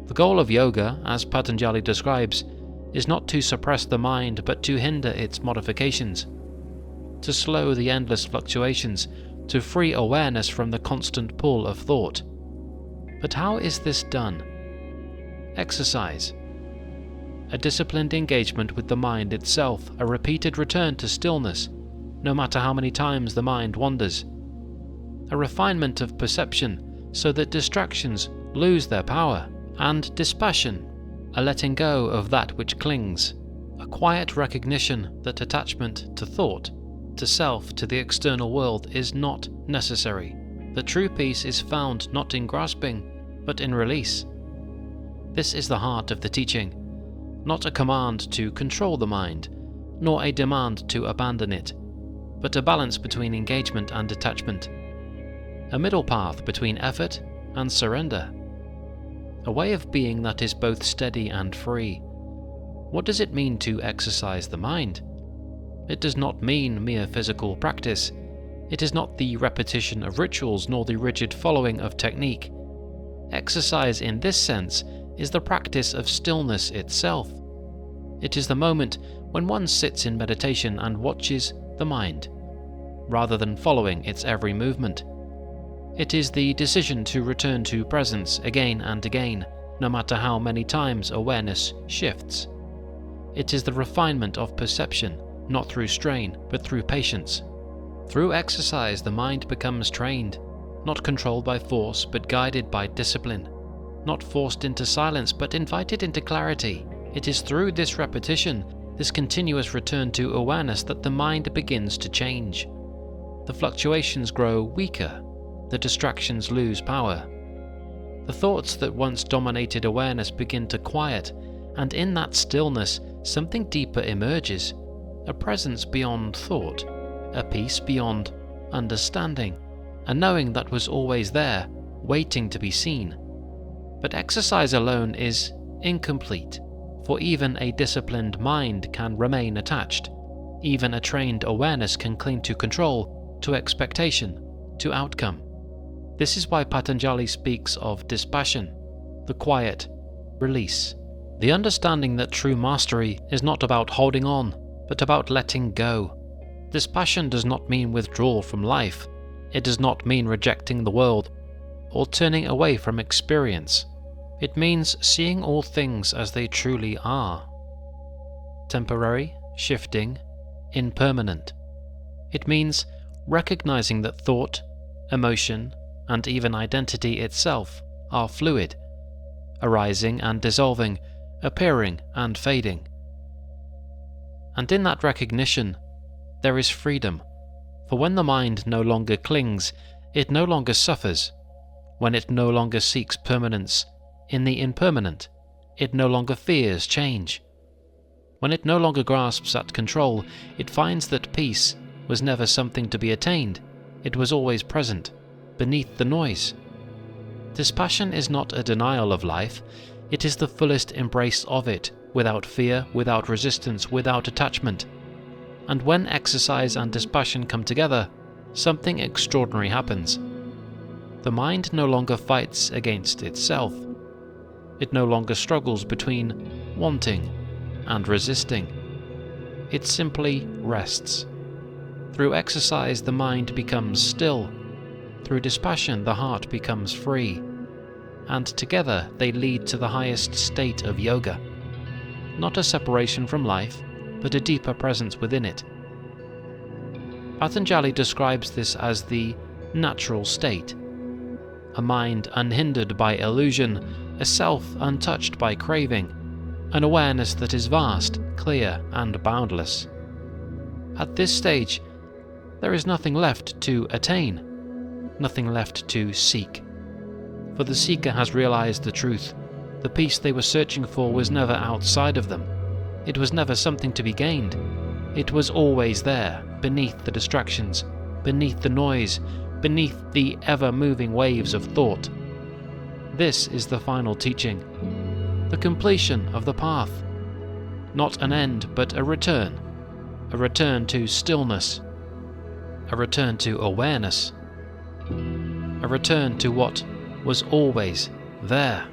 The goal of yoga, as Patanjali describes, is not to suppress the mind but to hinder its modifications, to slow the endless fluctuations, to free awareness from the constant pull of thought. But how is this done? Exercise. A disciplined engagement with the mind itself, a repeated return to stillness, no matter how many times the mind wanders. A refinement of perception so that distractions lose their power, and dispassion, a letting go of that which clings, a quiet recognition that attachment to thought, to self, to the external world is not necessary. The true peace is found not in grasping, but in release. This is the heart of the teaching, not a command to control the mind, nor a demand to abandon it, but a balance between engagement and detachment, a middle path between effort and surrender, a way of being that is both steady and free. What does it mean to exercise the mind? It does not mean mere physical practice. It is not the repetition of rituals nor the rigid following of technique. Exercise in this sense is the practice of stillness itself. It is the moment when one sits in meditation and watches the mind, rather than following its every movement. It is the decision to return to presence again and again, no matter how many times awareness shifts. It is the refinement of perception, not through strain, but through patience. Through exercise, the mind becomes trained, not controlled by force, but guided by discipline, not forced into silence, but invited into clarity. It is through this repetition, this continuous return to awareness, that the mind begins to change. The fluctuations grow weaker, the distractions lose power. The thoughts that once dominated awareness begin to quiet, and in that stillness, something deeper emerges, a presence beyond thought, a peace beyond understanding, a knowing that was always there, waiting to be seen. But exercise alone is incomplete, for even a disciplined mind can remain attached. Even a trained awareness can cling to control, to expectation, to outcome. This is why Patanjali speaks of dispassion, the quiet release, the understanding that true mastery is not about holding on, but about letting go. Dispassion does not mean withdrawal from life. It does not mean rejecting the world or turning away from experience. It means seeing all things as they truly are. Temporary, shifting, impermanent. It means recognizing that thought, emotion, and even identity itself are fluid, arising and dissolving, appearing and fading. And in that recognition, there is freedom, for when the mind no longer clings, it no longer suffers. When it no longer seeks permanence in the impermanent, it no longer fears change. When it no longer grasps at control, it finds that peace was never something to be attained, it was always present, beneath the noise. Dispassion is not a denial of life, it is the fullest embrace of it, without fear, without resistance, without attachment. And when exercise and dispassion come together, something extraordinary happens. The mind no longer fights against itself. It no longer struggles between wanting and resisting. It simply rests. Through exercise, the mind becomes still. Through dispassion, the heart becomes free. And together they lead to the highest state of yoga. Not a separation from life, but a deeper presence within it. Patanjali describes this as the natural state, a mind unhindered by illusion, a self untouched by craving, an awareness that is vast, clear, and boundless. At this stage, there is nothing left to attain, nothing left to seek. For the seeker has realized the truth. The peace they were searching for was never outside of them. It was never something to be gained. It was always there, beneath the distractions, beneath the noise, beneath the ever-moving waves of thought. This is the final teaching, the completion of the path. Not an end, but a return to stillness, a return to awareness, a return to what was always there.